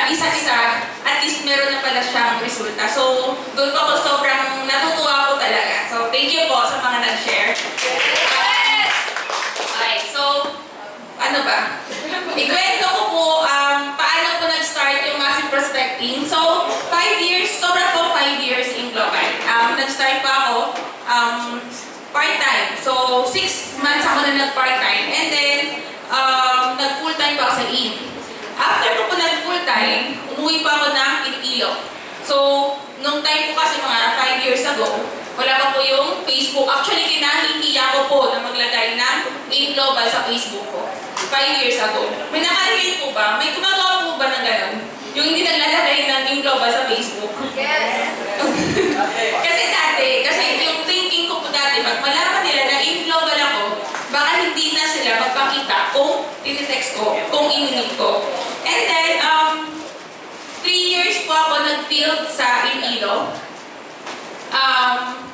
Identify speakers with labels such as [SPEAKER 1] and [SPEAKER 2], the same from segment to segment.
[SPEAKER 1] isa-isa, at least meron na pala siyang resulta. So, doon po ako sobrang natutuwa po talaga. So, thank you po sa mga nag-share. Yes! Okay, so, ano ba? Ikwento ko po paano po nag-start yung massive prospecting. So, 5 years, sobra po 5 years in global. Nag-start pa ako part-time. So, 6 months ako na nag-part-time. And then, nag-full-time pa ako sa IN. After ko po nag-full-time, umuwi pa ako ng Iloilo. So, nung time po kasi mga 5 years ago, wala pa po yung Facebook. Actually, kinahihiya ko po na maglagay ng in global sa Facebook ko. 5 years ago. May nakarelate po ba? May gumagawa po ba ng gano'n? Yung hindi naglalagay ng in global sa Facebook?
[SPEAKER 2] Yes!
[SPEAKER 1] Kasi dati, yung thinking ko po dati, pag malaman nila na in global ako, baka hindi na sila magpakita kung tinitext ko, kung ininit ko. And then, 3 years po ako nag-field sa Iloilo.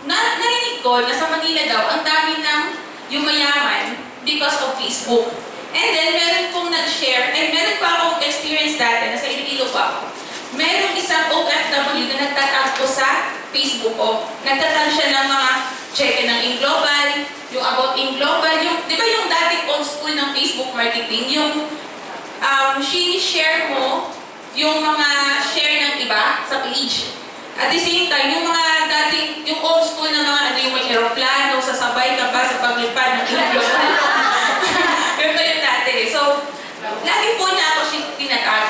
[SPEAKER 1] Narinig ko na sa Manila daw, ang dami ng yumayaman because of Facebook. And then, meron pong nag-share, and meron pa akong experience dati, nasa Iloilo pa ako. Meron isang OFW na nagtatag ko sa Facebook ko. Nagtatag siya ng mga check ng in global, yung about in global, yung, di ba yung dating old school ng Facebook marketing, yung share mo yung mga share ng iba sa page. At the same time, yung mga dating, yung old school na mga ano, yung may aeroplano, sasabay ka ba sa paglipad ng in global. Ganito yung dati. So, lagi po niya ako tinatag.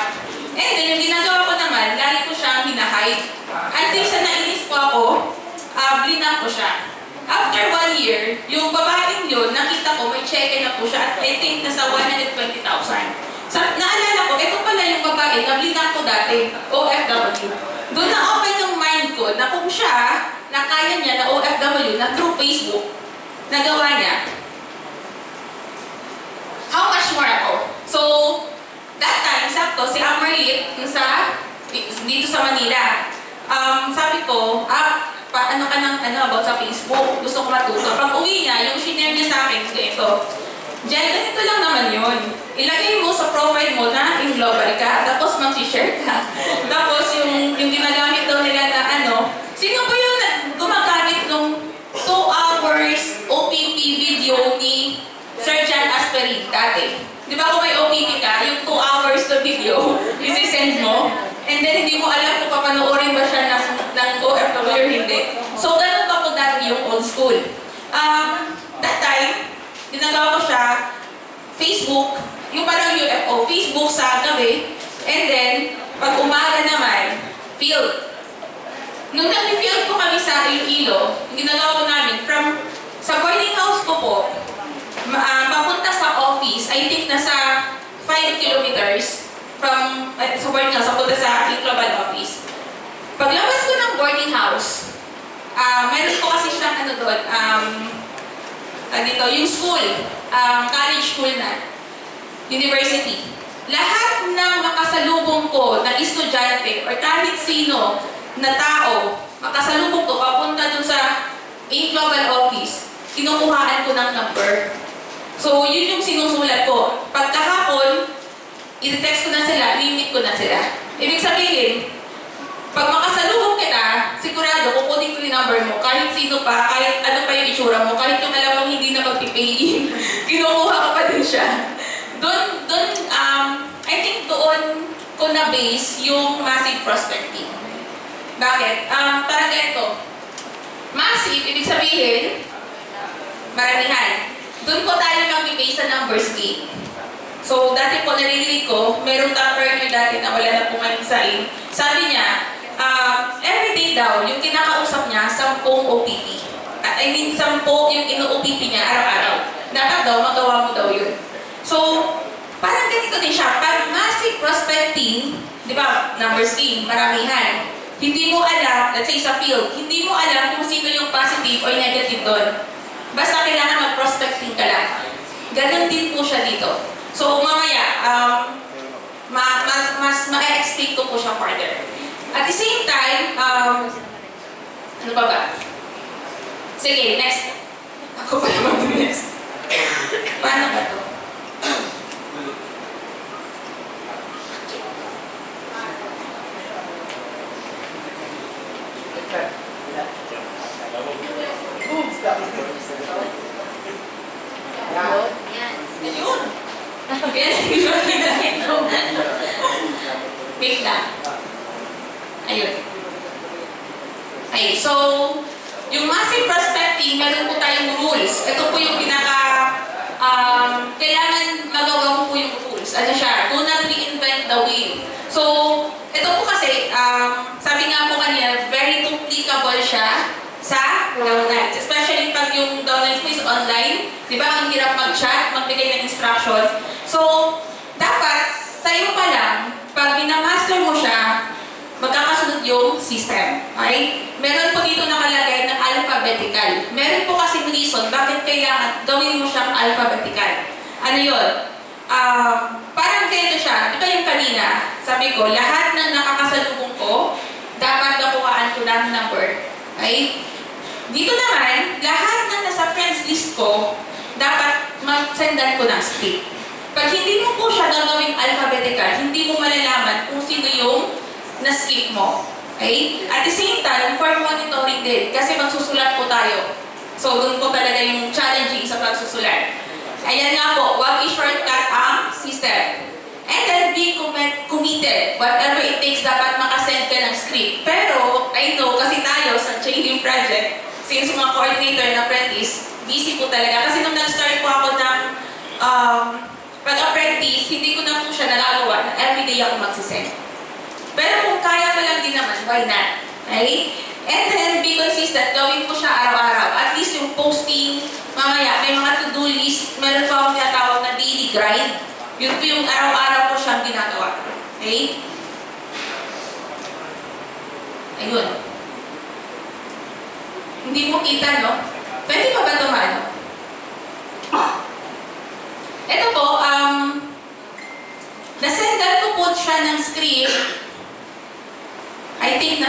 [SPEAKER 1] And then, yung ginagawa ko naman, lagi ko siyang hinahide. Until sa nainis po ako, blinak ko siya. After 1 year, yung babaeng yun, nakita ko, may check-in na po siya. At I think nasa 120,000. So, naalala ko, ito pala yung babae na blinak ko dati, OFW. Doon na-open yung mind ko na kung siya, na kaya niya na OFW, na through Facebook, nagawa niya, how much more ako? So, that time, sakto, si Amerlit, dito sa Manila, sabi ko, paano ka ng about sa Facebook? Gusto ko matuto. Pag uwi niya, yung shinare niya sa akin, ito. Jen, ganito lang naman yun. Ilagay mo sa profile mo na in global ka, tapos mag-share ka. Tapos yung ginagamit daw nila na sino po yung gumagamit ng 2 hours OPP video ni Sir John Asperin dati? Di ba kung may OPP ka, yung 2 hours na video, isi-send mo, and then hindi mo alam kung papanoorin ba siya ng OFW or hindi. So, ganun pa po dati yung old school. That time, ginagawa ko siya, Facebook, yung parang UFO, Facebook sa gabi, and then, pag umaga naman, field. Nung nag-field ko kami sa Iloilo, yung ginagawa ko namin, sa boarding house ko po, papunta sa office, I think nasa 5 kilometers sa boarding house, papunta sa global office. Paglabas ko ng boarding house, meron po kasi siyang doon, dito, yung school, college school na, university. Lahat ng makasalubong ko na estudyante or kahit sino na tao, makasalubong ko papunta dun sa global office, kinukuhaan ko ng number. So, yun yung sinusulat ko. Pagkahapon, i-text ko na sila, limit ko na sila. Ibig sabihin, pag makasalubong kita, sigurado, kukunin ko yung number mo, kahit sino pa, kahit ano pa yung itsura mo, kahit yung alam mong hindi na mag-pay, kinukuha ko pa din siya. I think doon ko na-base yung massive prospecting. Bakit? Parang ganito. Massive, ibig sabihin, maramihan. Doon ko tayo mag-base sa numbers game. So, dati po naririnig ko, merong top earner dati na wala na po ngayon sa in. Sabi niya, everyday daw, yung kinakausap niya, 10 OPP. I mean, 10 yung ino-OPP niya araw-araw. Dapat daw, magawa mo daw yun. So, parang ganito din siya. Pag massive prospecting, di ba, numbers game, maramihan. Hindi mo alam, let's say sa field, hindi mo alam kung sino yung positive or negative doon. Basta kailangan mag-prospecting ka lang. Ganon din po siya dito. So, mamaya, mas ma-explain ko po siya further. At the same time, ano pa ba? Sige, next. Ako pa naman next. Paano ba ito? Kaya nag-iba ito. Wait lang. Ayun. Okay, so, yung massive prospecting, meron po tayong rules. Ito po yung kailangan magawa mo po yung rules. Ano siya? Do not reinvent the wheel. So, ito po kasi, sabi nga po kanina, very duplicable siya sa downlines. Especially pag yung downlines mo is online. Di ba? Ang hirap mag-chat, magbigay ng instruction. So, dapat, sa'yo pa lang, pag minamaster mo siya, magkakasunod yung system. Okay? Meron po dito nakalagay na alphabetical. Meron po kasi reason bakit kailangan gawin mo siyang alphabetical. Ano yun? Parang ganito siya. Di ba yung kanina, sabi ko, lahat ng nakakasalubong ko, dapat nakuhaan ko ng number. Okay? Dito naman, lahat ng nasa friends list ko, dapat mag-sendan ko ng script. Pag hindi mo po siya gagawing alphabetical, hindi mo malalaman kung sino yung na-skip mo. Okay? At the same time, for monitoring din, kasi magsusulat po tayo. So, doon po talaga yung challenging sa pagsusulat. Ayan nga po, wag i-shortcut ang system. And then be committed. Whatever it takes, dapat makasend ka ng script. Pero, I know, kasi tayo sa training project, since mga coordinator na apprentice, busy po talaga. Kasi nung nag-start po ako ng pag-apprentice, hindi ko na po siya nagagawa na everyday ako magsisend. Pero kung kaya mo lang din naman, why not? Okay? And then, be consistent. Gawin ko siya araw-araw. At least yung posting, mamaya, may mga to-do list, meron pa akong tinatawag na daily grind. Yun po yung araw-araw ko siyang ginagawa. Okay? Ayun. Hindi mo kita, no? Pwede pa ba tumano? Ito po, nasendan ko po siya ng script, I think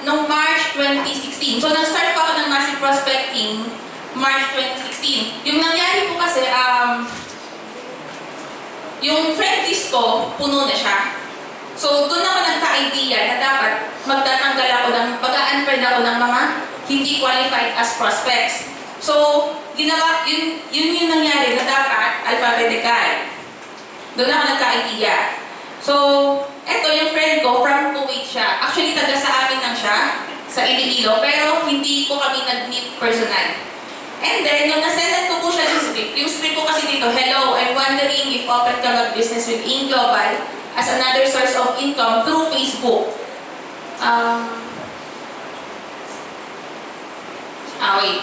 [SPEAKER 1] noong March 2016. So, nag-start pa ako ng massive prospecting March 2016. Yung nangyari po kasi, yung friend list ko, puno na siya. So, doon ako nagka-idea na dapat magtatanggal ako mag-unfriend ako ng mga hindi qualified as prospects. So, ginawa, yun yung nangyari na dapat alphabetical. Doon ako nagka-idea. So, eto yung friend ko, from Kuwait siya. Actually, taga sa amin lang siya, sa Iloilo, pero hindi ko kami nag-meet personal. And then, nung nasendan ko po siya ng script, yung script ko kasi dito, hello, I'm wondering if open ka mag-business with AIM Global as another source of income through Facebook. Wait.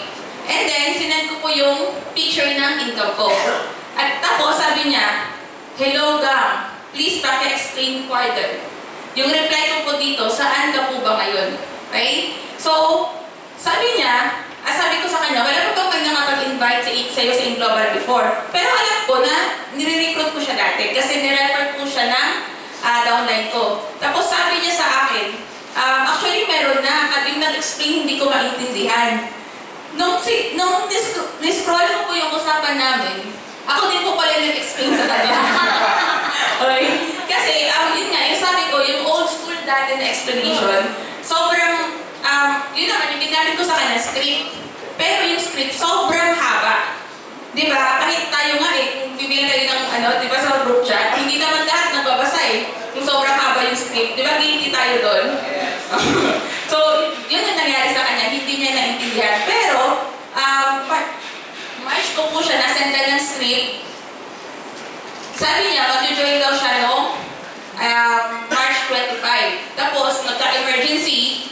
[SPEAKER 1] And then, sinend ko po yung picture ng income ko. At tapos, sabi niya, hello, Gam. Please paki-explain further. Yung reply ko po dito, saan ka po ba ngayon? Okay? So, sabi niya, sabi ko sa kanya, wala pa bang nakapag-invite sa'yo sa AIM Global before. Pero alam ko na nire-recruit ko siya dati kasi nirefer ko siya ng downline ko. Tapos sabi niya sa akin, actually meron na, at yung nag-explain hindi ko maintindihan. Nung niscroll ko po yung usapan namin, ako din po pala nag-explain sa kanya. Okay? Kasi, yun nga, yung sabi ko, yung old school dati na explanation, sobrang, yun naman, yung ginamit ko sa kanya, script. Pero yung script, sobrang haba. Di ba? Kahit tayo nga kung bibigyan tayo ng, di ba, sa group chat, hindi naman lahat nagbabasa yung sobrang haba yung script. Di ba, guilty tayo doon? So, yun ang nangyari sa kanya, hindi niya naintindihan. Pero, March ko po siya, nasendan ng script. Sabi niya, mag-join daw siya noong March 25. Tapos, nagka-emergency,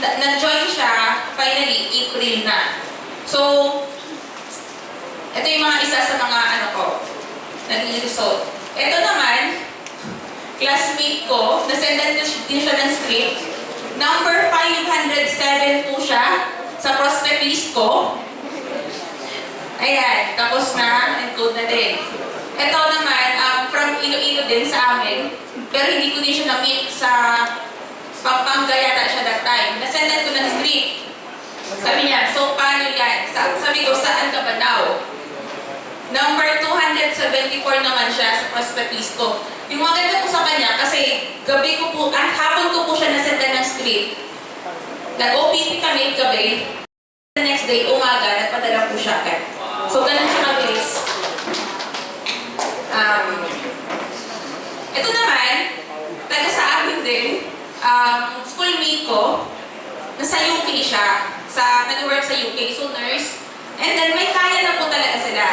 [SPEAKER 1] nag-join siya, finally, April na. So, ito yung mga isa sa mga naging result. Ito naman, classmate ko, nasendan din siya ng script. Number 507 po siya sa prospect list ko. Ayan, tapos na, encode na din. Ito naman, from Iloilo din sa amin, pero hindi ko din siya na-meet sa Pampanga yata siya that time. Nasendan ko ng script. Sabi niya, so paano yan? Sabi ko, saan ka ba daw? Number 274 naman siya sa prospect list ko. Yung maganda po sa kanya, kasi gabi ko po, hapon ko po siya nasendan ng script. Nag-OPT kami gabi. The next day, umaga, nagpadala po siya agad. So, ganun siya kabilis. nag-work sa UK, so nurse. And then may kaya na po talaga sila.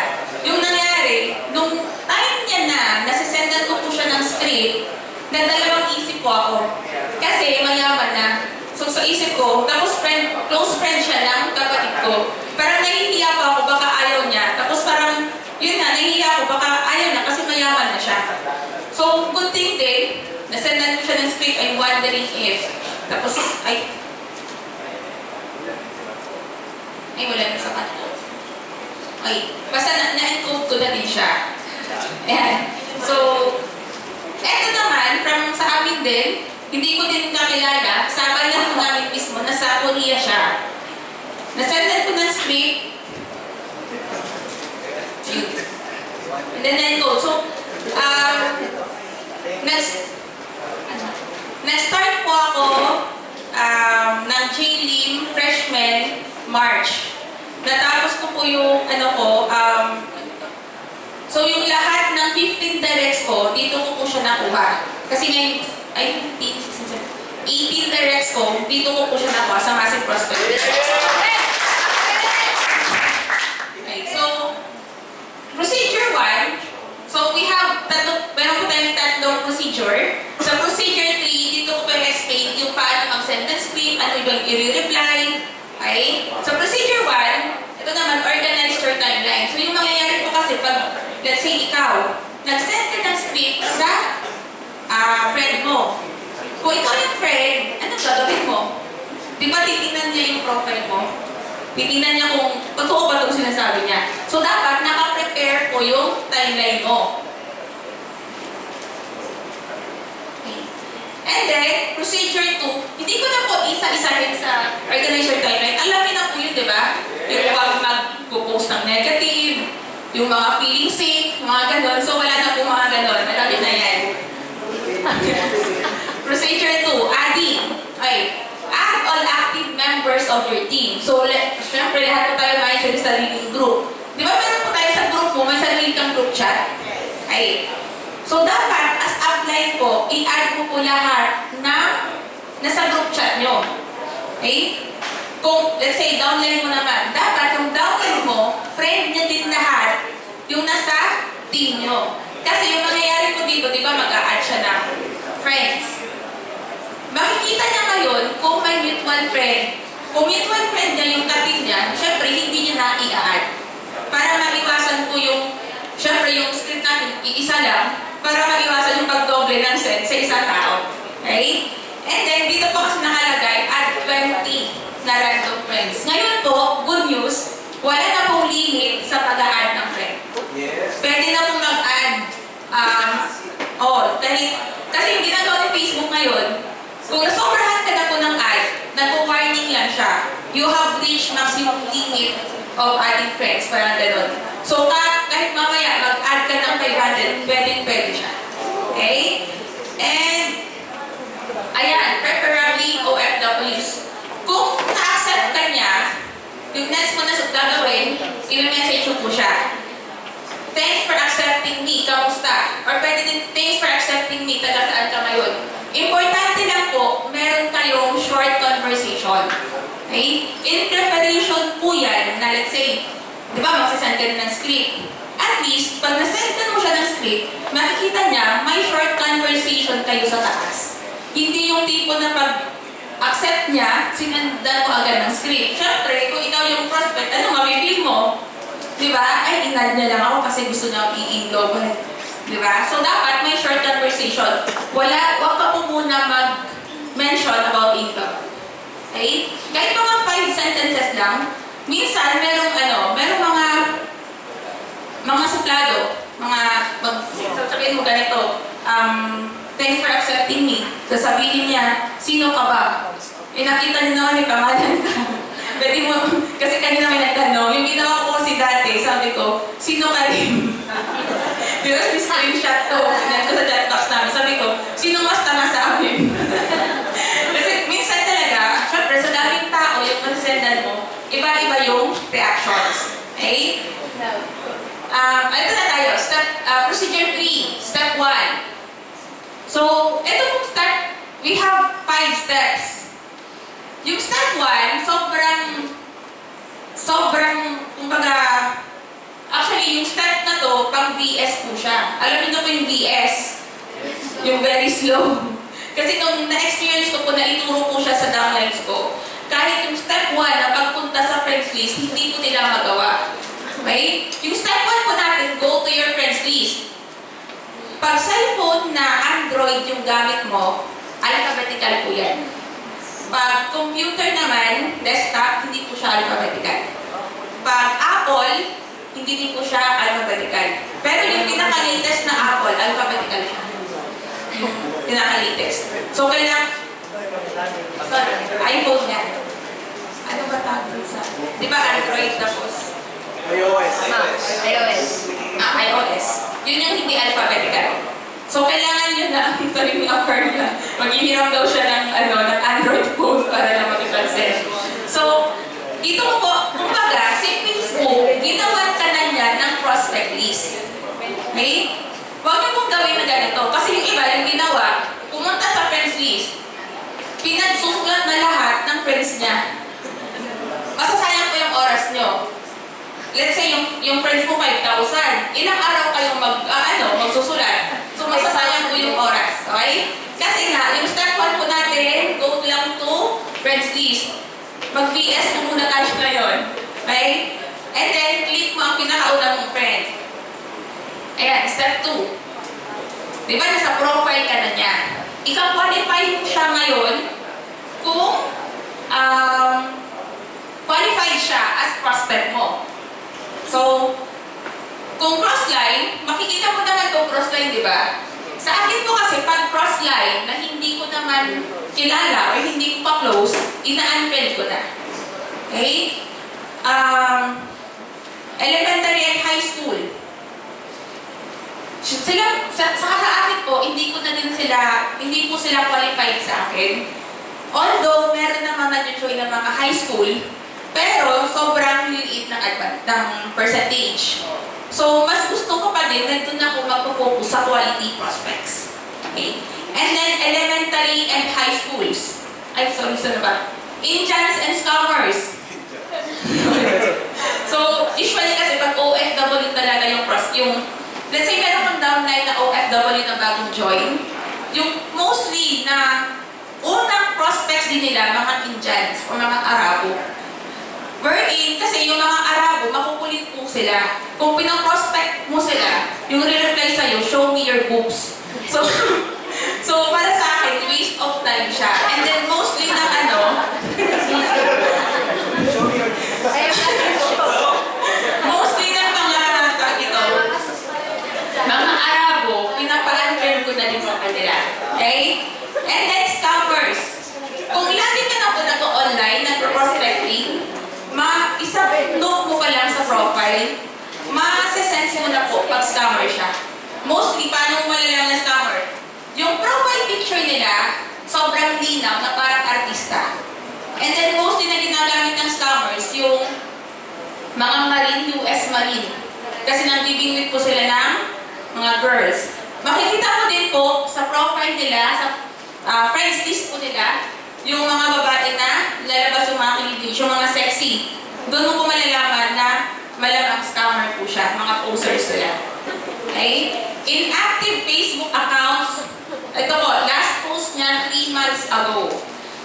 [SPEAKER 1] Yung nangyari, nung time niya na, nasisendan ko po siya ng script, nagdalawang isip ko ako. Kasi mayaman na. So sa isip ko, tapos close friend siya ng kapatid ko. Parang nahihiya pa ako, baka ayaw niya. Tapos parang, yun na, nahihiya ako, baka ayaw niya kasi mayaman na siya. So, good thing din, nasendan ko siya ng script, I'm wondering if, tapos, wala na sa kanila. Basta na-encode ko na din siya. Ayan. So, eto naman, from sa amin din, hindi ko din kakilala, sabay na po namin mismo, nasa Korea siya. Nasendan ko ng script, and then encode. So, nag-start po ako ng JLIM freshman March. Natapos ko po yung so yung lahat ng 15 directs ko, dito ko po siya nakuha. Kasi ngayon, 18 directs ko, dito ko po siya nakuha sa Massive Prospect. Okay, so, procedure 1, so we have meron po tayong tatlong procedure. Sa procedure 3, dito ko pa explain yung paano mag-send ng script, ano yung i-reply. Okay? So procedure 1, ito naman, organize your timeline. So yung mangyayari po kasi pag, let's say ikaw, nag-send ka ng script sa friend mo. Kung ikaw yung friend, anong gagawin mo? Di ba titingnan niya yung profile mo? Titingnan niya kung totoo ba itong sinasabi niya. So dapat naka-prepare ko yung timeline mo. Okay. And then, procedure 2, hindi ko na po isa-isahin sa organizer timeline. Alamin na po yun, di ba? Yung mag-post ng negative, yung mga feeling sick, mga ganon. So wala na po mga ganon. Alamin na yan. Procedure 2, adding. Okay. Add all active members of your team. So, syempre, lahat po tayo may sariling group. Di ba meron po tayo sa group mo, may sarili kang group chat? Okay. So, dapat, as upline po, i-add mo po lahat na nasa group chat nyo. Okay? Kung, let's say, downline mo naman, dapat yung downline mo, friend niya din lahat yung nasa team nyo. Kasi yung mangyayari po dito, di ba, mag-a-add siya ng friends. Makikita niya ngayon kung may mutual friend. Kung mutual friend niya yung kating niya, syempre hindi niya na i-add. Para maiwasan po yung, syempre yung script natin, iisa lang, para maiwasan yung pagdoble ng send sa isang tao. Okay? And then, dito po kasi nakalagay, add 20 na random friends. Ngayon po, good news, wala na pong limit sa pag-a-add ng friend.
[SPEAKER 2] Yes.
[SPEAKER 1] Pwede na pong mag-add, kasi yung ginagawa ng Facebook ngayon, kung nasobrahan ka na po ng ad, nag-warning lang siya. You have reached maximum limit of adding friends, parang gano'n. So, kahit mamaya mag-add ka ng 500, pwede siya. Okay? And, ayan, preferably OFWs. Kung na-accept ka niya, yung next mo na gagawin, i-message mo po siya. Thanks for accepting me, kamusta? Or pwede din, thanks for accepting me, taga saan ka ngayon? Importante lang po, meron kayong short conversation. Okay? In preparation po yan, na let's say, di ba, magsasend ka rin ng script. At least, pag nasendan mo siya ng script, makikita niya, may short conversation kayo sa taas. Hindi yung tipo na pag-accept niya, sinandan mo agad ng script. Siyempre, kung ikaw yung prospect, ano mabibig mo? Di ba? Ay, inad niya lang ako kasi gusto niya i-love. Di ba? So, dapat may short conversation. Wag ka po muna mag-mention about income. Okay? Kahit mga 5 sentences lang, minsan, merong mga suplado, sasabihin mo ganito, thanks for accepting me. Sasabihin niya, sino ka ba? Nakita niyo naman may pangalan ka. Pwede mo, kasi kanina may nagtanong, yung ginawa ko kasi dati, sabi ko, sino ka rin? Di ba, may screenshot to, sinend ko sa chat box namin, sabi ko, sino mas tama sa amin? Kasi minsan talaga, syempre sa daming tao yung masisendan mo, iba-iba yung reactions. Okay? Ito na tayo, procedure 3, step 1. So, ito pong step, we have 5 steps. Yung step 1, sobrang sobrang, kumbaga, actually, yung step na to, pang BS po siya. Alam niyo po yung BS? Yung very slow. Kasi nung na-experience ko po na ituro po siya sa downlines ko, kahit yung step 1 na pagpunta sa friends list, hindi po nila magawa. Okay? Yung step 1 po natin, go to your friends list. Pag cellphone na Android yung gamit mo, alphabetical po yan. Pag computer naman, desktop, hindi po siya alphabetical. Pag Apple, hindi din po siya alphabetical. Pero yung pinaka-latest na Apple, alphabetical siya. Pinaka-latest. So, kailangan, iPhone nga. Ano ba tawag sa? Di ba Android tapos?
[SPEAKER 2] iOS.
[SPEAKER 1] iOS. Yun yung hindi alphabetical. So, kailangan nyo na ang sariling affirm niya. Maghihiram daw siya ng Android phone para na mag-translate. So, dito mo po, kumbaga, si Facebook, ginawan ka na niya ng prospect list. Okay? Huwag niyo pong gawin na ganito. Kasi yung iba, yung ginawa, pumunta sa friends list, pinagsusulat na lahat ng friends niya. Masasayang po yung oras niyo. Let's say, yung friends mo 5,000. Ilang araw kayong magsusulat. So, masasayang po yung oras. Okay? Kasi nga, yung step 1 po natin, go lang to friends list. Mag-BS po muna tayo ngayon. Okay? And then, click mo ang pinakauna mong friend. Ayan, step 2. Di ba, nasa profile ka na niya. Ika-qualify mo siya ngayon kung qualified siya as prospect mo. So, kung crossline, makikita mo naman kung crossline, di ba? Sa akin po kasi, pag crossline na hindi ko naman kilala o hindi ko pa-close, ina-unfriend ko na. Okay? Elementary and high school. Sa akin po, hindi po sila qualified sa akin. Although, meron naman nag-join ng mga high school, pero sobrang liit ng percentage. So, mas gusto ko pa din na doon ako magpo-focus sa quality prospects. Okay? And then, elementary and high schools. Ay, sorry ba? Indians and scammers. So, usually kasi pag OFW talaga yung let's say meron kang downline na OFW na bagong join, yung mostly na unang prospects din nila, mga Indians o mga Arabo. Wherein, kasi yung mga Arabo, makukulit po sila. Kung pinang-prospect mo sila, yung re-reply sa'yo, show me your boobs. So para sa akin, waste of time siya. And then mostly na mostly na mga Arabo, pinapa-unfriend ko na din sa kanila. Okay? And then scammers. Kung lagi ka na po nag-online, nag-prospecting, isa-note mo pa lang sa profile, ma-sense mo na po pag scammer siya. Mostly, paano mo malalaman na scammer? Yung profile picture nila, sobrang linaw na parang artista. And then mostly na ginagamit ng scammers, yung mga Marine, US Marine. Kasi nagbibingwit po sila ng mga girls. Makikita mo din po sa profile nila, sa friends list po nila, yung mga babae na lalabas yung mga kilitish, yung mga sexy. Doon mo po malalaman na malamang scammer po siya, mga posers sila. Okay? Inactive Facebook accounts. Ito po, last post niya 3 months ago.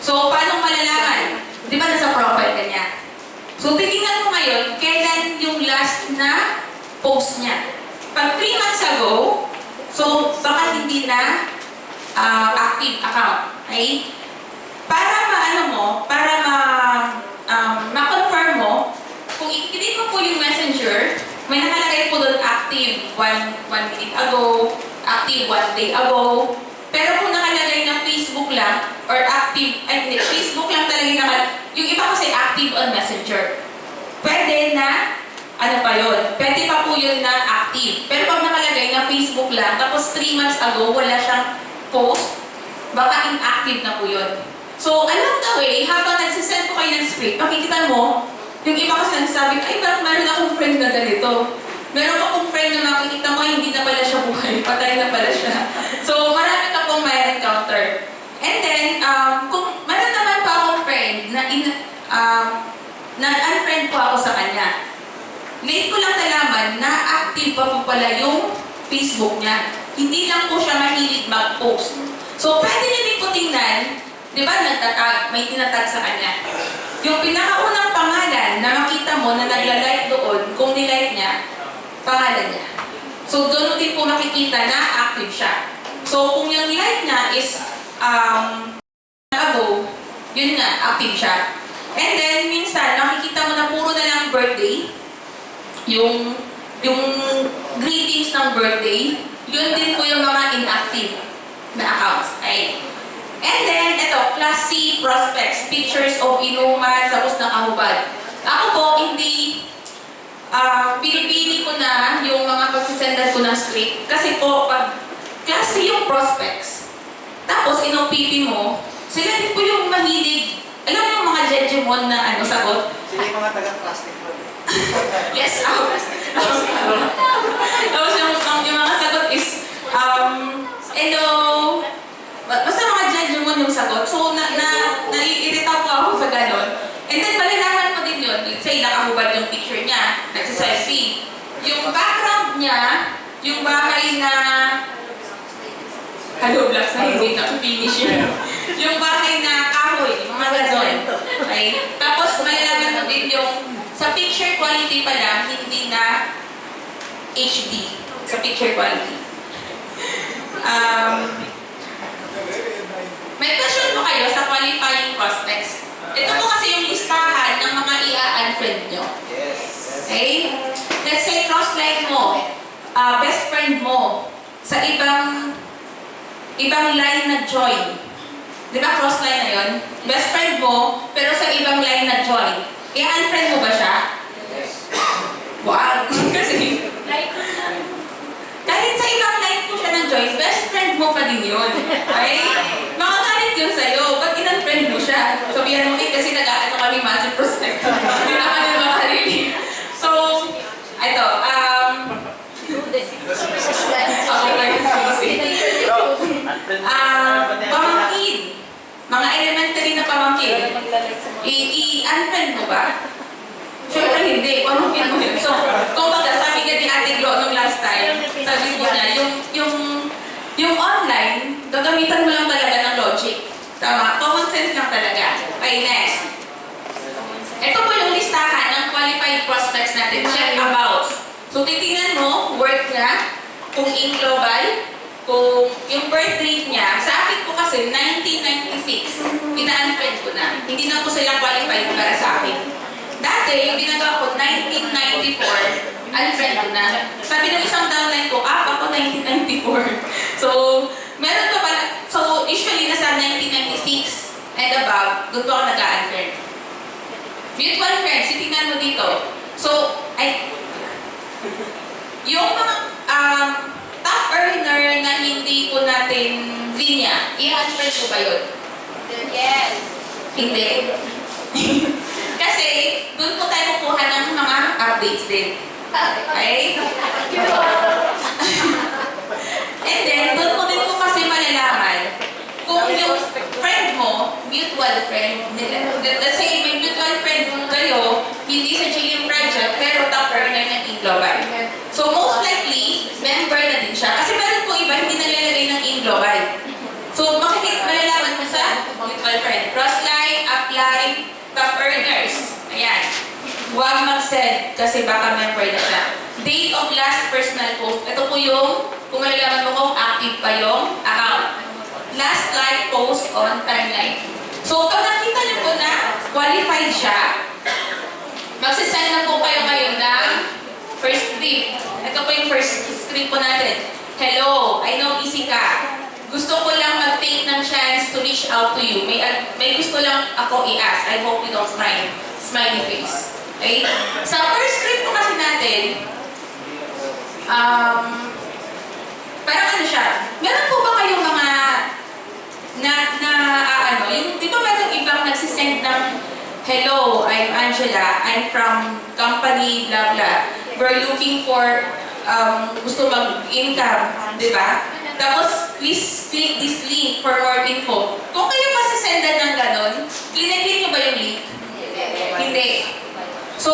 [SPEAKER 1] So, paano malalaman? Di ba nasa profile ka niya? So, titingnan mo ngayon, kailan yung last na post niya. Pag 3 months ago, so, baka hindi na active account. Okay? Para ma-confirm mo, kung i-click mo po yung messenger, may nakalagay po doon active 1 minute ago, active 1 day ago. Pero kung nakalagay na Facebook lang, or active, Facebook lang talaga yung iba kasi active on messenger. Pwede na, pwede pa po yun na active. Pero pag nakalagay na Facebook lang, tapos 3 months ago, wala siyang post, baka inactive na po yun. So, along the way, habang nagsisend ko kayo ng script, makikita mo, yung iba kasi nagsasabi, ay, bakit meron akong friend na ganito? Meron akong friend na makikita mo, hindi na pala siya buhay, patay na pala siya. So, marami ka pong may encounter. And then, kung meron naman pa akong friend na nag-unfriend po ako sa late ko lang nalaman na active pa po pala yung Facebook niya. Hindi lang po siya mahilig mag-post. So, pwede niyo din po tingnan, di ba nagtatag, may tinatag sa kanya. Yung pinakaunang pangalan na makita mo na nagla-like doon, kung nilike niya, pangalan niya. So, doon din po makikita na active siya. So, kung yung like niya is ago, yun nga, active siya. And then, minsan, makikita mo na puro na lang birthday, yung greetings ng birthday, yun din po yung mga inactive na accounts. Ay. And then, ito, Class C prospects, pictures of inuman, tapos ng kahubad. Ako po, hindi, pinipili ko na yung mga pagsisendan ko ng script. Kasi po, pag Class C yung prospects, tapos ino-PP mo, sila din po yung mahilig. Alam mo yung mga jejemon na sagot?
[SPEAKER 2] Sila yung mga taga-plastic mo.
[SPEAKER 1] Yes, tapos yung mga sagot is, hello, basta mga jejemon yung sagot. So, naiirita po ako sa ganon. And then, malalaman mo din yun. Let's say, nakahubad yung picture niya, nagsiselfie. Yung background niya, yung bahay na hello, blocks na hindi na-finish yun. Yung bahay na kahoy, mga ganon. Okay? Tapos, malalaman mo din yung sa picture quality pa lang, hindi na HD sa picture quality. May question po kayo sa qualifying prospects. Ito po kasi yung listahan ng mga i-unfriend nyo. Okay? Let's say cross-like mo, best friend mo, sa ibang line na join. Di ba cross-line na yun? Best friend mo, pero sa ibang line na join. I-unfriend mo ba siya? Wow! Kasi, kahit sa ibang line po siya ng join, best friend mo pa din yun. Okay? Makagalit yun sa'yo. Ba't in-unfriend mo siya? Sabihan mo, kasi nag-aano kami massive prospect. Hindi naman yung makarili. So, ito, pamangkin. Mga elementary na pamangkin. I-unfriend mo ba? Siyempre hindi. Pamangkin mo yun. So, kung baga, sabi nga ni Ate Glo nung last time, sabi ko niya, yung online, gagamitan mo lang talaga ng logic. Tama? Common sense lang talaga. Okay, next. Ito po yung listahan ng qualified prospects natin. Check about. So, titingnan mo, work niya, kung in global, kung yung birth date niya, sa akin po kasi 1996, ina-unfriend ko na. Hindi na po sila qualified para sa akin. Dati, yung ginagawa ko, 1994, unfriend ko na. Sabi ng isang downline ko, ako 1994. So, meron pa pala, so usually nasa 1996 and above, doon po ako nag-unfriend. Mutual friends, titingnan mo dito. So, yung mga top earner na hindi ko natin linya, i-unfriend ko ba yun?
[SPEAKER 3] Yes.
[SPEAKER 1] Hindi. Kasi, doon po tayo kukuha ng mga updates din. Okay? And then, doon po din po kasi malalaman kung yung friend mo, mutual friend, let's say may mutual friend kayo, hindi sa GM project, pero top earner ng in-global. So, most likely, member na din siya. Kasi meron po iba, hindi nalalagay ng in-global. So, malalaman mo sa mutual friend. Cross-line, up-line, top earners. Ayan. Huwag mag-send kasi baka member na siya. Date of last personal post. Ito po yung, kung malalaman mo kung active pa yung account. Last like post on timeline. So, pag nakita niyo po na qualified siya, magsisend na po kayo ngayon ng first script. Ito po yung first script po natin. Hello, I know busy ka. Gusto ko lang mag-take ng chance to reach out to you. May gusto lang ako i-ask. I hope you don't smile. Smiley face. Okay? Sa first script po kasi natin, parang ano siya, meron po ba kayong mga yung, di ba merong ibang nagsisend ng hello, I'm Angela, I'm from company blah blah. We're looking for gusto mag-income, di ba? Tapos, please click this link for more info. Kung kayo masisendan ng ganon, click nyo ba yung link? Hindi. So,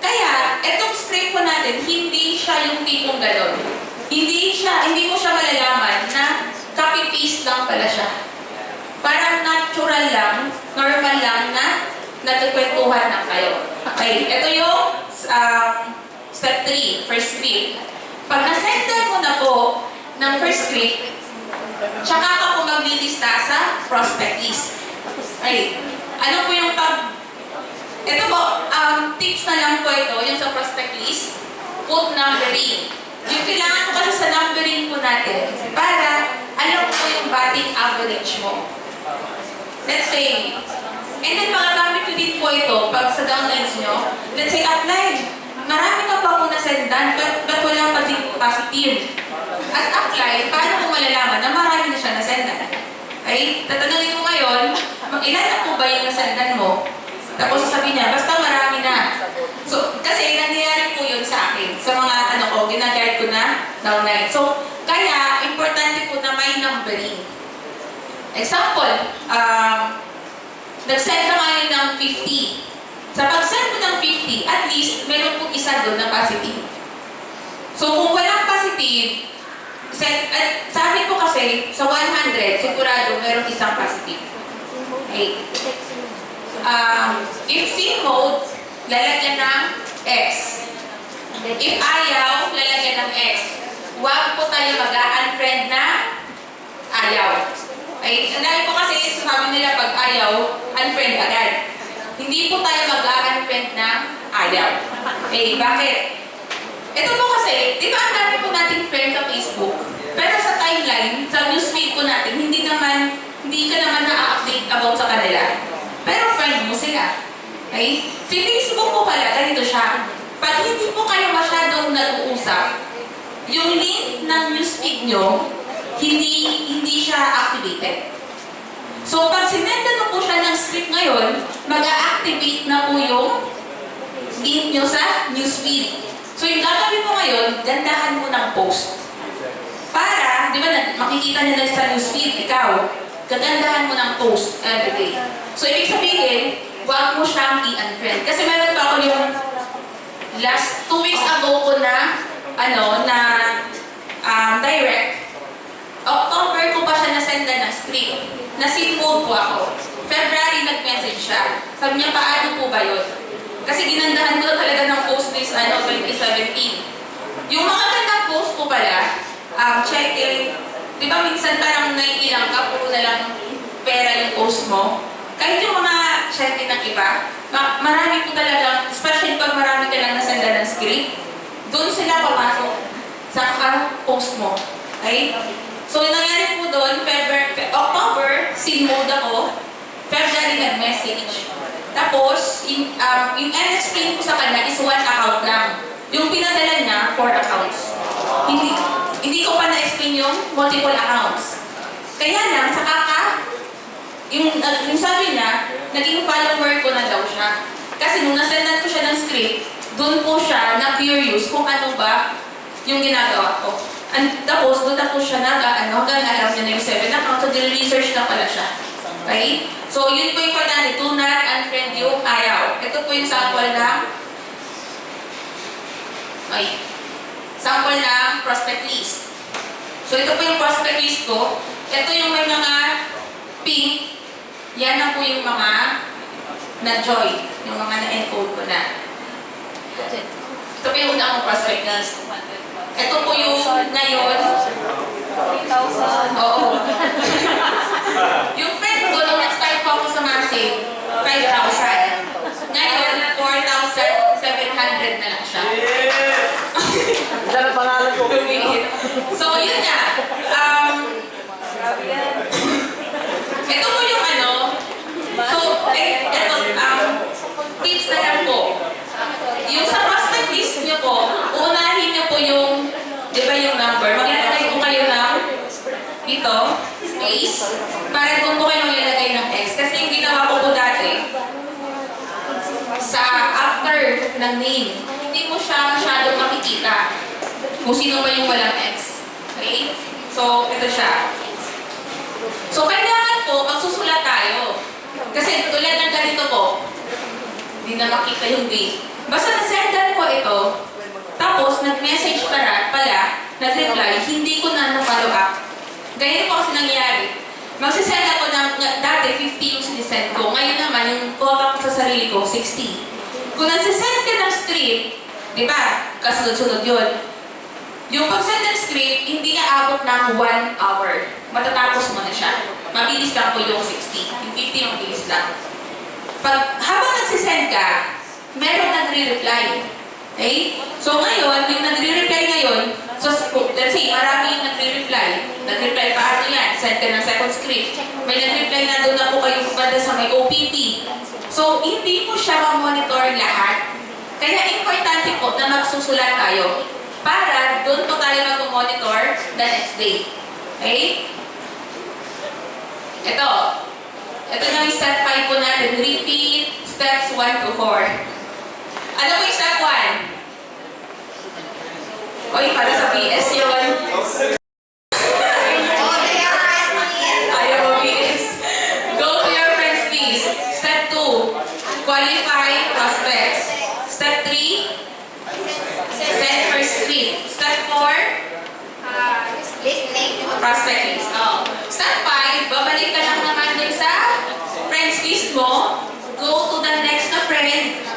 [SPEAKER 1] kaya, etong script yung tipong gano'n. Hindi mo siya malalaman na copy-paste lang pala siya. Parang natural lang, normal lang na nagkikwentuhan na kayo. Okay, ito yung step 3, first script. Pag nasendan mo na po ng first script, tsaka ka po maglilista sa prospect list. Okay, ano po yung ito po, tips na lang po ito, yung sa prospect list, put numbering. Yung kailangan ko kasi sa numbering po natin para alam ko yung batting average mo. Let's say, and then magagamit ko din po ito pag sa downlines nyo. Let's say, upline. Marami ka pa po nasendan, but wala pa din positive. As upline, paano mo malalaman na marami na siya nasendan? Okay? Tatanungin mo ngayon, ilan na po ba yung nasendan mo? Tapos sasabihin niya, basta marami na. So, kasi nangyayari po yun sa akin. Sa mga ginaguide ko na downline. So, kaya, importante po na may numbering. Example, nag-send ka ngayon ng 50. Sa pag-send mo ng 50, at least, meron pong isa doon na positive. So, kung walang positive, sabi ko kasi, sa 100, sigurado, meron isang positive. Okay. If sin mode, lalagyan ng X. If ayaw, lalagyan ng X. Huwag po tayo mag-unfriend na ayaw. Okay? Dahil po kasi sabi nila pag ayaw, unfriend agad. Hindi po tayo mag-unfriend na ayaw. Okay, bakit? Ito po kasi, di ba ang dami po nating friend sa Facebook? Pero sa timeline, sa newsfeed po natin, hindi ka naman na-update about sa kanila. Pero friend mo sila. Okay? Si Facebook po pala, ganito siya. Pag hindi po kayo masyadong nag-uusap, yung link ng newsfeed nyo, hindi siya activated. So, pag sinendan mo po siya ng script ngayon, mag-a-activate na po yung link nyo sa newsfeed. So, yung gagawin mo ngayon, gandahan mo ng post. Para, di ba, makikita nila sa newsfeed, ikaw, gagandahan mo ng post everyday. So, ibig sabihin, huwag mo siyang i-unfriend. Kasi meron pa ako yung last 2 weeks ago ko na, direct. October ko pa siya nasendan ng script. Na-sin mode po ako. February nag-message siya. Sabi niya, paano po ba yun? Kasi ginandahan ko talaga ng post this 2017. Yung mga gandang post ko pala, check-in. Di ba minsan parang naiilang ka, puro na lang pera yung post mo. Kahit yung mga check-in ng iba, marami po talaga, especially pag marami ka lang nasendan ng script, doon sila papasok sa post mo. Okay? So, yung nangyari po doon, October, sin mode ako, February nag-message. Tapos, yung explain ko sa kanya is 1 account lang. Yung pinadala niya, 4 accounts. Hindi ko pa na-explain yung multiple accounts. Kaya lang, yung sabi niya, naging follower ko na daw siya. Kasi nung nasendan ko siya ng script, doon po siya na-curious kung ano ba yung ginagawa ko. Tapos, doon ako siya hanggang alam niya na yung 7 accounts, so research na pala siya. Okay? So, yun po yung importante, do not unfriend yung ayaw. Ito po yung sample ng prospect list. So, ito po yung prospect list ko. Ito yung may mga pink. Yan na po yung mga na-joy. Yung mga na-encode ko na. Ito po yung una kong prospect list. Ito po yung ngayon. 3,000. Oo. Yung friend ko, nung nag-start po ako sa Massive, 5,000. Ngayon, 4,700 na lang siya.
[SPEAKER 2] Diyan ang pangalan ko.
[SPEAKER 1] So, yun nga. Ito po yung tips na lang po. Yung sa prospect list nyo po, unahin nyo po yung, di ba yung number, maglalagay po kayo ng dito, space, para doon po kayo maglalagay ng X. Kasi yung ginawa ko po dati, sa after ng name, hindi mo siya masyadong makikita kung sino ba yung walang X. Okay? So, ito siya. So, kailangan po, magsusulat tayo. Kasi tulad ng ganito po, hindi na makita yung date. Basta nasendan ko ito, tapos Tapos, nag-message pala, nag-reply, hindi ko na na-follow up. Ganyan po kasi nangyayari. Magsisend ako ng, dati 50 yung sinisend ko. Ngayon naman, yung quota ko sa sarili ko, 60. Kung nagsisend ka ng script, di ba? Kasunod-sunod yun. Yung pag-send ng script, hindi niya abot ng 1 hour. Matatapos mo na siya. Mabilis lang po yung 60. Yung 50 yung mabilis lang. Habang nagsisend ka, meron nagre-reply. Okay? So ngayon, yung nagre-reply ngayon, so let's say, marami yung nagre-reply. Nag-reply pa ano yan, send ka ng second script. May nag-reply na doon na po kayo banda sa may OPT. So, hindi mo siya ma-monitor lahat. Kaya importante po na magsusulat tayo para doon po tayo mag-monitor the next day. Okay? Ito na yung step 5 po natin. Repeat steps 1 to 4. Ano po yung step 1? Oy, para sa PS yun. Ayaw mo PS. Go to your friends list. Step 2, qualify prospects. Step 3, send first script. Step 4, prospect list. Oh. Step 5, babalik ka lang naman dun sa friends list mo. Go to the next na friend.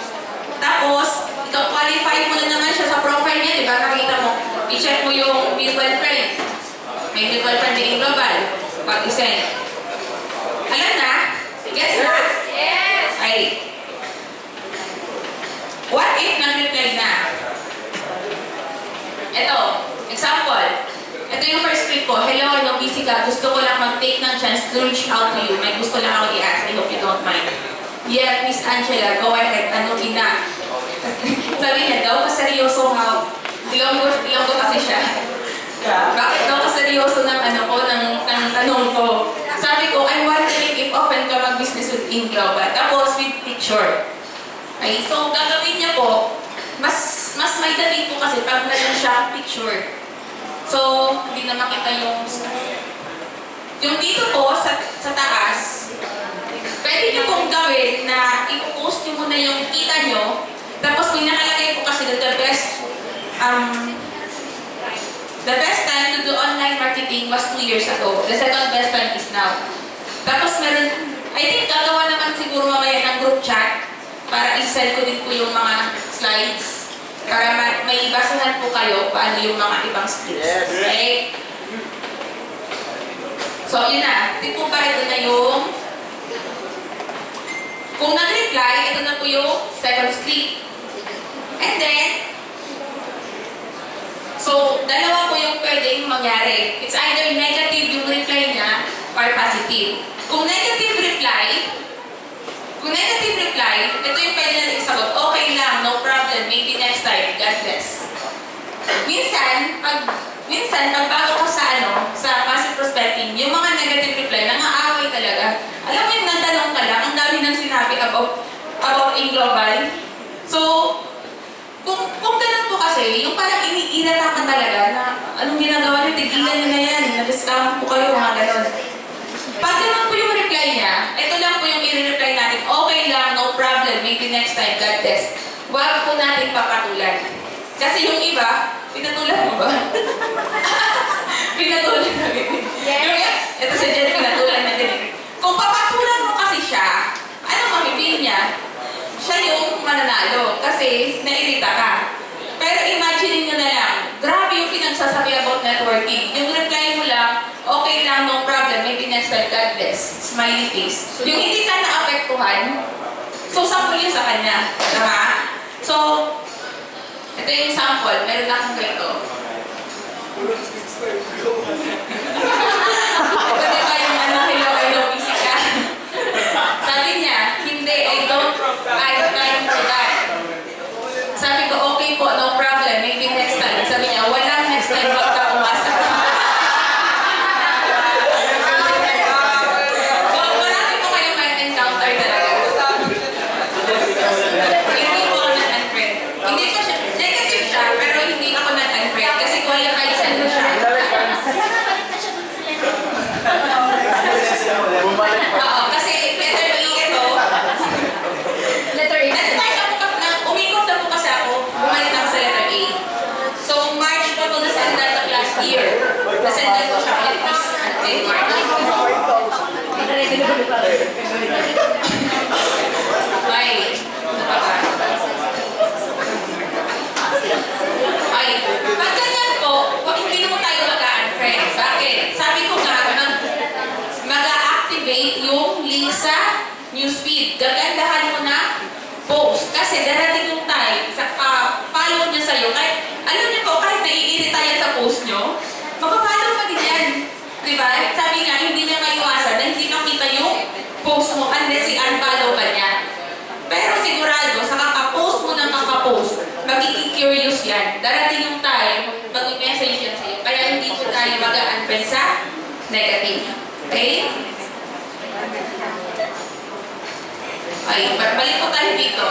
[SPEAKER 1] Tapos, ikaw qualify mo na naman siya sa profile niya, di ba? Nakita mo, i-check mo yung mutual friend. May mutual friend din global. Pag i-send. Alam na? Guess na? Yes! Ay. What if nag-reply na? Ito, example. Ito yung first script ko. Hello, busy ka. Gusto ko lang mag-take ng chance to reach out to you. May gusto lang ako i-ask. I hope you don't mind. Yeah, Miss Angela, go ahead. Ano ina? Sabi niya daw, seryoso ha. Ilonggo kasi siya. Bakit daw seryoso ng ano ko, ng tanong ko? Sabi ko, I'm wondering if open ka mag-business with Global. Tapos with picture. Okay, so gagawin niya po, mas may dating po kasi pag meron siya picture. So, hindi na makita yung dito po sa taas, pwede niyo pong gawin na i-post niyo muna yung kita niyo, tapos may nakalagay po kasi the best time to do online marketing was 2 years ago. The second best time is now. Tapos meron, I think gagawa naman siguro mamaya ng group chat para i-send ko din po yung mga slides para may basahan po kayo paano yung mga ibang scripts.
[SPEAKER 2] Yes.
[SPEAKER 1] Okay? So, yun na. Tipo pa ito na yung kung nag-reply, ito na po yung second script. And then, so, dalawa po yung pwedeng mangyari. It's either negative yung reply niya or positive. Kung negative reply, ito yung pwede natin isagot. Okay lang, no problem, maybe next time, God bless. Minsan, pag bago ka sa passive prospecting, yung mga negative reply, nangaaway talaga. Alam mo yung nantanong ka lang, ang dami nang sinabi about global. So, kung ganun po kasi, yung parang iniirata ka talaga na anong ginagawa niyo, tigilan niyo na yan, na-discount po kayo, mga ganun. Pag ganun po yung reply niya, ito lang po yung i-reply natin, okay lang, no problem, maybe next time, God bless. Huwag po natin papatulan. Kasi yung iba, pinatulan mo ba? Pinatulan natin. Yes. Ito sa Jen, pinatulan natin. Kung papatulan mo kasi siya, ano mamipin niya? Siya yung mananalo kasi nairita ka. Pero imagine nyo na lang, grabe yung pinagsasabi about networking. Yung reply mo lang, okay lang, no problem, maybe next time, God bless. Smiley face. Yung hindi ka naapektuhan, so sample yun sa kanya. Diba? So, ito yung sample. Meron na akong ganito. Ito diba yung hello, busy ka? Sabi niya, hindi, I don't have time for that. Sabi ko, okay po, no problem, maybe next time. Sabi niya, walang next time, wag ka umasa. So, marami po kayo may encounter talaga. Hindi po ako nag-unfriend. Hindi po siya, negative siya, pero hindi ako nag-unfriend kasi qualified send siya. tayo mag-unfriend sa negative. Okay? Okay, balik po tayo dito.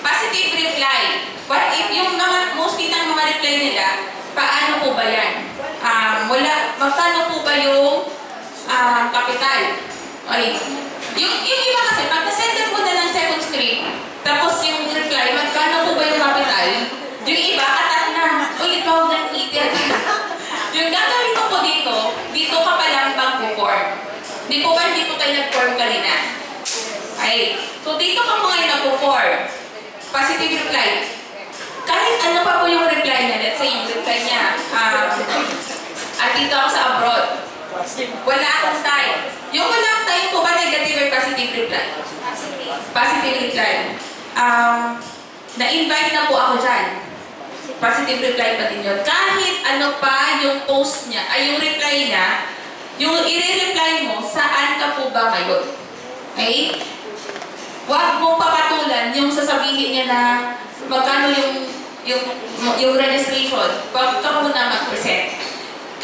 [SPEAKER 1] Positive reply. What if yung mga, mostly ng mga reply nila, paano po ba yan? Magkano po ba yung capital? Okay. Yung iba kasi, pag nasendan mo na ng second script, tapos yung reply, magkano po ba yung capital? Yung iba, katat na, uy, ikaw nang itin. Yung gagawin ko po dito ka pa lang pag-form. Hindi po tayo nag-form kanina? Okay. So dito ka po ngayon nag-form. Positive reply. Kahit ano pa po yung reply niya, let's say yung reply niya, at dito ako sa abroad. Wala akong time. Yung walang time po ba negative or positive reply? Positive reply. Na-invite na po ako dyan. Positive reply pa din yun. Kahit ano pa yung post niya, ay yung reply niya, yung i-reply mo, saan ka po ba ngayon? Okay? Huwag mong papatulan yung sasabihin niya na magkano yung registration. Huwag ka muna mag-present.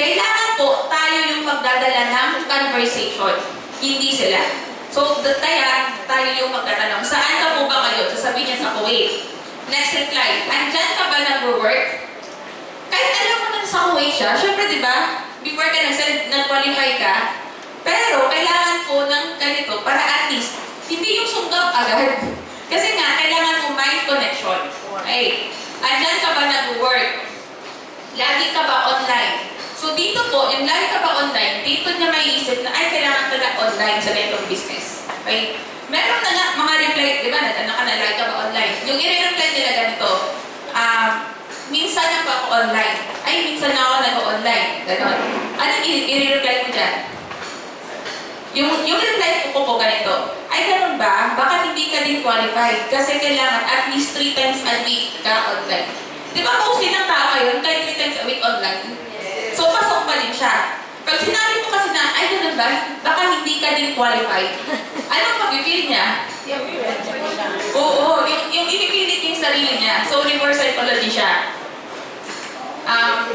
[SPEAKER 1] Kailangan po tayo yung magdadala ng conversation. Hindi sila. So, kaya tayo yung magtatanong, saan ka po ba ngayon? Sasabihin niya sa Kuwait. Next reply, andyan ka ba nag-work? Kahit alam mo na sa Kuwait siya, syempre diba, before ka nag-qualify ka, pero kailangan po ng ganito para at least, hindi yung sunggap agad. Kasi nga, kailangan mo mind connection. Okay. Andyan ka ba nag-work? Lagi ka ba online? So dito po, yung lagi ka ba online, dito niya may isip na, ay, kailangan ka na online sa netong business. Okay? Meron na nga mga reply, di ba, nag-ano ka na, lagi ka ba online? Yung i-reply nila ganito, minsan na pa ako online. Ay, minsan na ako nag-online. Ganon. Ano i-reply mo dyan? Yung reply ko po ganito, ay ganun ba? Baka hindi ka din qualified kasi kailangan at least 3 times a week ka online. Di ba mostly ng tao ngayon, kahit 3 times a week online? So, pasok pa din siya. Pag sinabi mo kasi na, ay ganun ba? Baka hindi ka din qualified. Anong mapipil niya? Oo, yung ipipilit yung sarili niya. So, reverse psychology siya.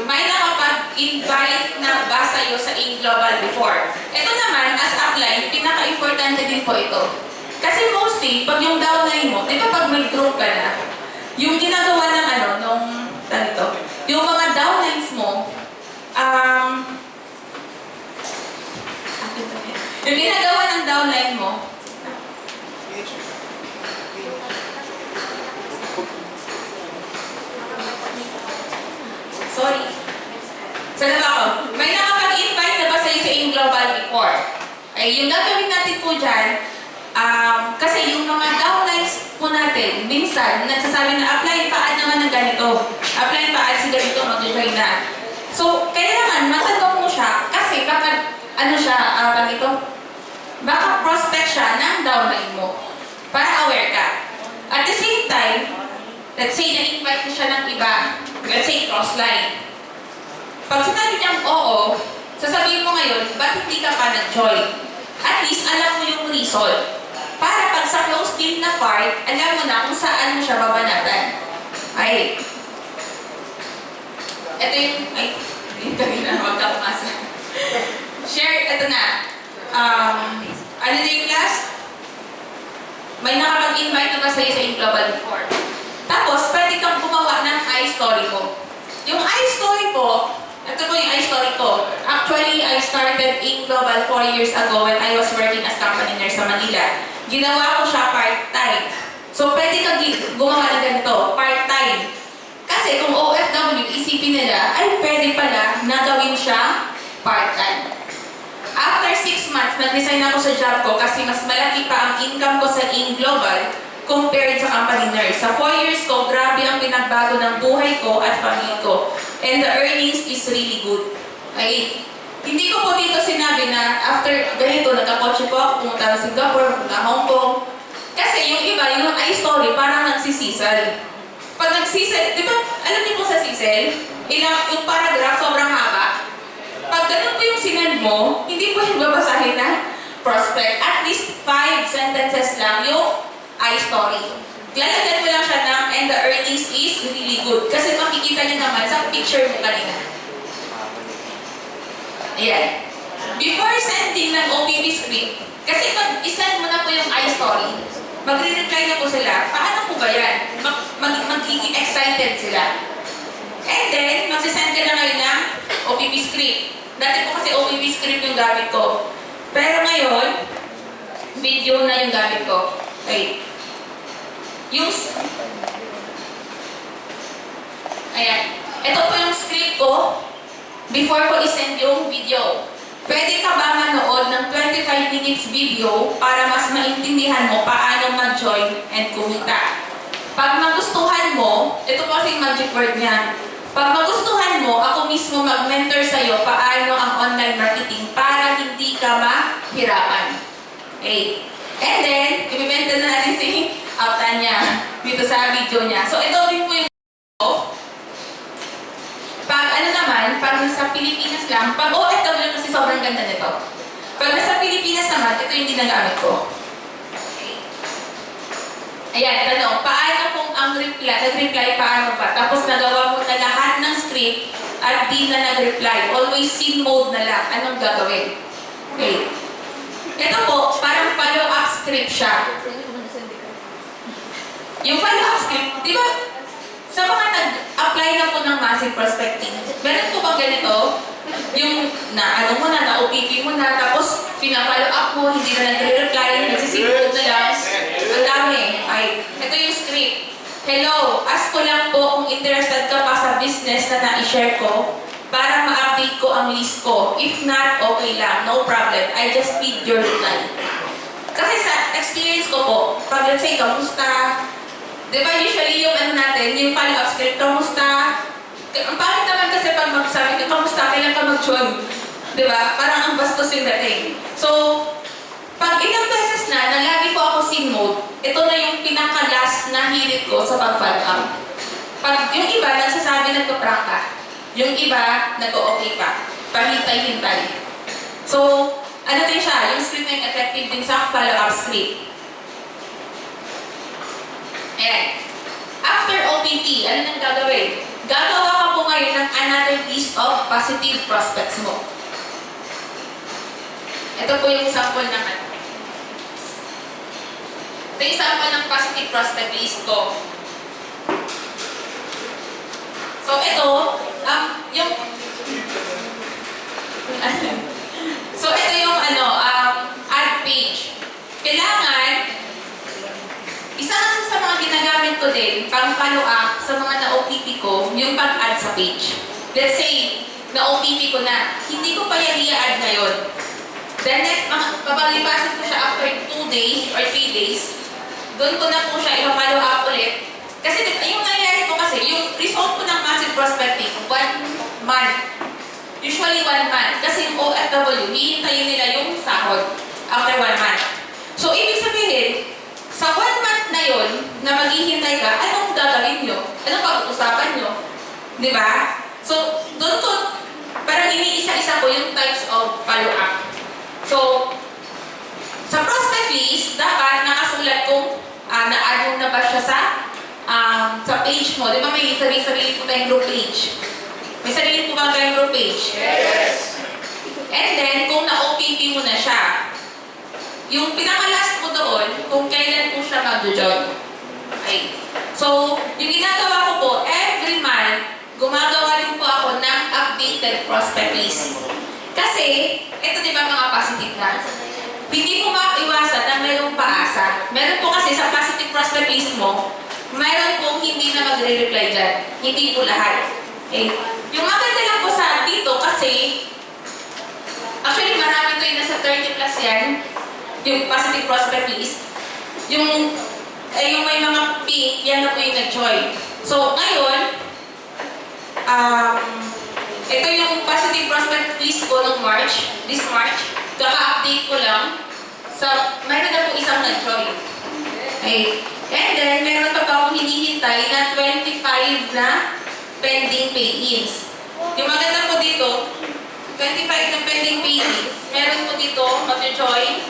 [SPEAKER 1] May nakapag-invite na ba sa'yo sa in-global before? Ito naman, as upline, pinaka-importante din po ito. Kasi mostly, pag yung downline mo, di ba pag may group ka na, yung ginagawa ng yung mga downlines mo, yung ginagawa ng downline mo, sorry. Sana ba ako? May nakapag-invite na ba sa'yo sa in-global before? Ay, yung gagawin natin po dyan, kasi yung mga downlines po natin, minsan, nagsasabi na apply pa naman ng ganito. Apply pa si ganito, mag-join na. So, kaya naman, matanong mo siya, kasi kapag, ganito, baka prospect siya ng downline mo para aware ka. At the same time, let's say na-invite siya ng iba, let's say crossline. Pag sinabi niyang oo, sasabihin mo ngayon, ba't hindi ka pa nag-join? At least alam mo yung reason. Para pag sa close team na part, alam mo na kung saan mo siya babanatan. Ay. Ito yung, yung kanina, huwag ka pumasa. Share, ito na. Ano na yung last? May nakapag-invite na ba sa'yo sa in-global before? Tapos, pwede kang gumawa ng I-story ko. Yung I-story ko, ito po yung I-story ko. Actually, I started in Global 4 years ago when I was working as company nurse sa Manila. Ginawa ko siya part-time. So, pwede kang gumawa ng ganito, part-time. Kasi kung OFW, isipin nila, ay pwede pala na gawin siya part-time. After 6 months, nag-resign ako sa job ko kasi mas malaki pa ang income ko sa in-global compared sa company nurse. Sa 4 years ko, grabe ang pinagbago ng buhay ko at family ko. And the earnings is really good. Okay? Hindi ko po dito sinabi na after ganito, nagkakotse po ako, pumunta sa Singapore, pumunta Hong Kong. Kasi yung iba, yung I-story, parang nagsisisal. Pag nagsisal, di ba, alam niyo po sa sisal, yung paragraph sobrang haba. Pag ganun po yung sinend mo, hindi po yung babasahin na prospect. At least 5 sentences lang yung I-story. Lalagyan mo lang siya ng and the earnings is really good. Kasi makikita niyo naman sa picture mo kanina. Ayan. Before sending ng OPP script, kasi pag isend mo na po yung iStory, magre-reply na po sila, paano po ba yan? Magiging excited sila. And then, magsisend ka na ngayon ng OPP script. Dati po kasi OPP script yung gamit ko. Pero ngayon, video na yung gamit ko. Okay. Ayan. Ito po yung script ko before ko isend yung video. Pwede ka ba manood ng 25 minutes video para mas maintindihan mo paano mag-join and kumita? Pag magustuhan mo, ito po kasi yung magic word niya. Pag magustuhan mo, ako mismo mag-mentor sa'yo paano ang online marketing para hindi ka mahirapan. Okay. And then, ibibenta na natin si Tanya dito sa video niya. So, ito din po yung pag nasa Pilipinas lang, pag OFW kasi sobrang ganda nito. Pag nasa Pilipinas naman, ito yung ginagamit ko. Okay. Ayan, tanong, paano kung nag-reply, paano pa? Tapos nagawa mo na lahat ng script at di na nag-reply. Always scene mode na lang. Anong gagawin? Okay. Ito po, parang follow-up script siya. Yung follow-up script, di ba, sa mga nag-apply na po ng massive prospecting, meron po bang ganito? Yung na-OPP mo na, tapos pina-follow up mo, hindi na nagre-reply, nagsisimple na lang. Ang dami. Ay, ito yung script. Hello, ask ko lang po kung interested ka pa sa business na na-share ko para ma-update ko ang list ko. If not, okay lang. No problem. I just need your reply. Kasi sa experience ko po, pag let's say, kamusta? Di ba usually yung natin, yung follow-up script, kamusta? Ang pangit naman kasi pag magsabi ka, kamusta? Kailan ka mag-join? Di ba? Parang ang bastos yung dating. So, pag ilang beses na lagi po ako scene mode, ito na yung pinaka-last na hirit ko sa pag-follow-up. Pag yung iba nagsasabi nagpa-prank ka, yung iba nag-o-okay pa. Pahintay-hintay. So, ano din siya? Yung script na yung effective din sa follow-up script. Ayan. After OPP, ano nang gagawin? Gagawa ka po ngayon ng another list of positive prospects mo. Ito po yung sample naman. Ito yung sample ng positive prospect list ko. So, ito, ito yung ad page. Kailangan, isa kasi sa mga ginagamit ko din, pang follow up sa mga na-OPP ko, yung pag-add sa page. Let's say, na-OPP ko na, hindi ko pa yan i-add ngayon. Then next, papalipasin ko siya after 2 days or 3 days. Doon ko na po siya i-follow up ulit. Kasi yung nangyayari ko kasi, yung result ko ng massive prospecting, 1 month. Usually 1 month. Kasi yung OFW, hihintayin nila yung sahod after 1 month. So, ibig sabihin, sa 1 month na yon na maghihintay ka, anong gagawin nyo? Anong pag-uusapan nyo? Di ba? So, doon ko, parang iniisa-isa ko yung types of follow-up. So, sa prospect list, dapat nakasulat kung na-add mo na ba siya sa page mo. Di ba may sarili po tayong group page? May sarili po ba tayong group page?
[SPEAKER 2] Yes!
[SPEAKER 1] And then, kung na-OPP mo na siya, yung pinaka-last mo doon, kung kailan po siya mag-join. Okay. So, yung ginagawa ko po, every month, gumagawa din po ako ng updated prospect list. Kasi, ito di ba mga positive na? Hindi mo maiwasan na mayroong paasa. Meron po kasi sa positive prospect list mo, mayroon pong hindi na magre-reply dyan. Hindi po lahat. Okay. Yung maganda lang po sa dito kasi, actually marami ko yung nasa 30 plus yan, yung positive prospect list. Yung may mga pink, yan na po yung nag-join. So, ngayon, ito yung positive prospect list ko noong this March. Kaka-update ko lang. Mayroon na po isang nag-join. Okay. And then, meron pa akong hinihintay na 25 na pending pay-ins. Yung maganda po dito, 25 na pending pay-ins, meron po dito mag-join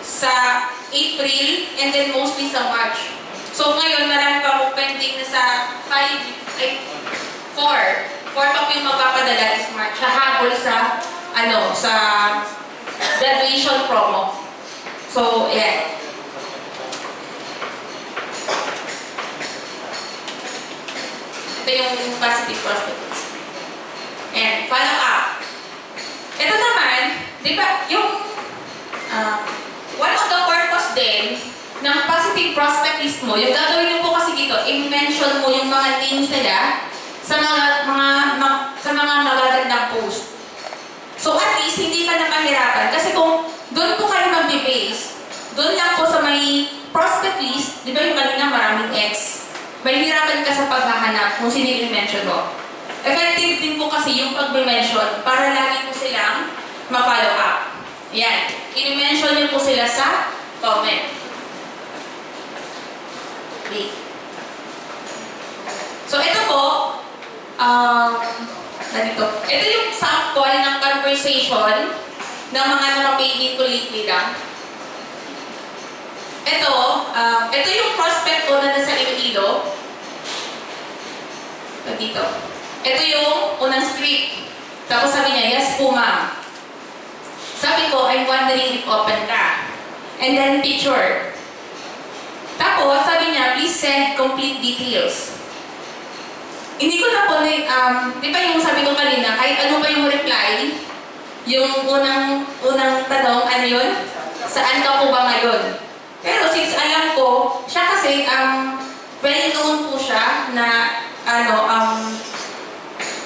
[SPEAKER 1] sa April and then mostly sa March. So ngayon, marami pa akong pending na sa 4 pa po yung magpapadala this March. Hahabol sa sa graduation promo. So, ayan. Ito yung positive prospect list. And follow up. Ito naman, di ba, yung one of the purpose din ng positive prospect list mo, yung gagawin mo po kasi dito, i-mention mo yung mga names nila sa mga magagandang post. So at least hindi ka napahirapan kasi kung doon po kayo mag-base, doon lang po sa may prospect list, di ba yung kanina maraming X, mahihirapan ka sa paghahanap kung sino yung mention mo. Effective din po kasi yung pag-mention para lagi po silang ma-follow up. Yan. I-mention niyo po sila sa comment. Okay. So ito po, ito yung sample ng conversation ng mga nakapagin ko lately lang. Ito yung prospect ko na nasa Iloilo. Dito. Ito yung unang script. Tapos sabi niya, yes po ma'am. Sabi ko, I'm wondering if open ka. And then picture. Tapos sabi niya, please send complete details. Hindi ko na po, di ba yung sabi ko kanina, kahit ano pa yung reply, yung unang tanong, ano yun? Saan ka po ba ngayon? Pero since alam ko, siya kasi, well-known po siya na,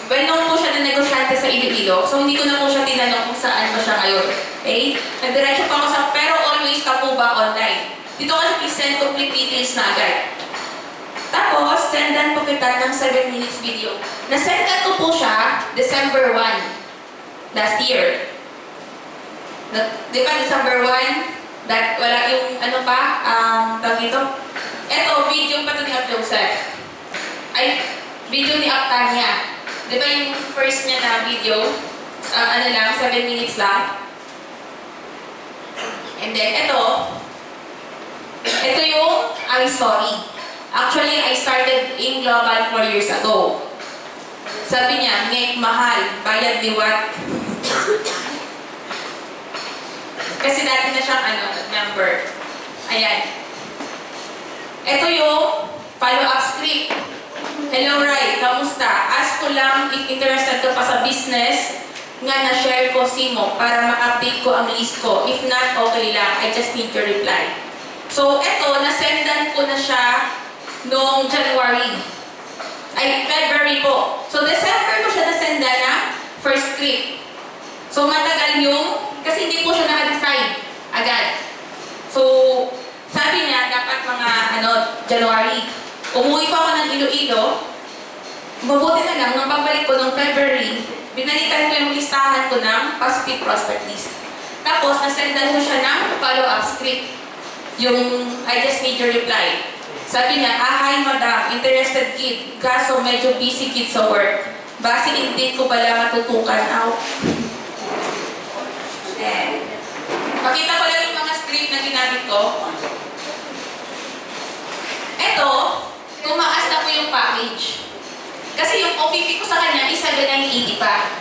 [SPEAKER 1] well-known po siya na negosyante sa Iloilo. So, hindi ko na po siya tinanong kung saan ba siya ngayon. Okay? Nagdiretso pa ako sa, pero always ka po ba online? Dito kasi please send complete details na agad. Tapos, sendan po kita ng 7 minutes video. Nasendan ko po siya December 1 last year. Di ba, December 1? Wala yung tawag dito? Eto, video pa ito ni Up Joseph. Ay, video ni Up Tanya. Di ba yung first niya na video? 7 minutes lang. And then, ito yung story. Actually, I started in Global 4 years ago. Sabi niya, Nick, mahal, bayad liwat. Kasi dati na siyang member. Ayan. Ito yung follow-up script. Hello, Rai, kamusta? Ask ko lang if interested ka pa sa business nga na-share ko Simo para ma-update ko ang list ko. If not, okay lang. I just need your reply. So, eto, nasendan ko na siya noong February po. So, December ko siya nasendan na first script. So, matagal kasi hindi po siya naka-decide agad. So, sabi niya, dapat mga, January. Umuwi pa ako ng Iloilo. Mabuti na lang, nung pagbalik ko noong February, binalikan ko yung listahan ko ng positive prospect list. Tapos, nasendan ko siya ng follow-up script. Yung, I just need your reply. Sabi niya, hi madam, interested kid, kaso medyo busy kid sa work. Base hindi ko pala matutukan out. Pakita ko lang yung mga script na ginamit ko. Eto, tumaas na po yung package. Kasi yung OPP ko sa kanya is 7,980 pa.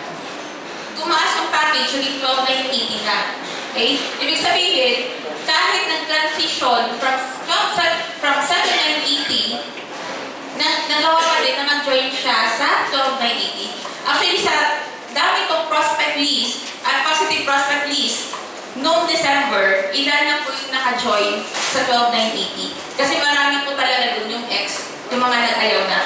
[SPEAKER 1] Tumaas yung package, yung 12,980 na. Okay? Ibig sabihin, kahit nag-transition from 7,980, nagawa pa rin na mag-join siya sa 12,980. Actually, sa dami kong prospect list at positive prospect list, noong December, ilan na po yung naka-join sa 12,980. Kasi marami po talaga dun yung X, yung mga nag-ayaw na.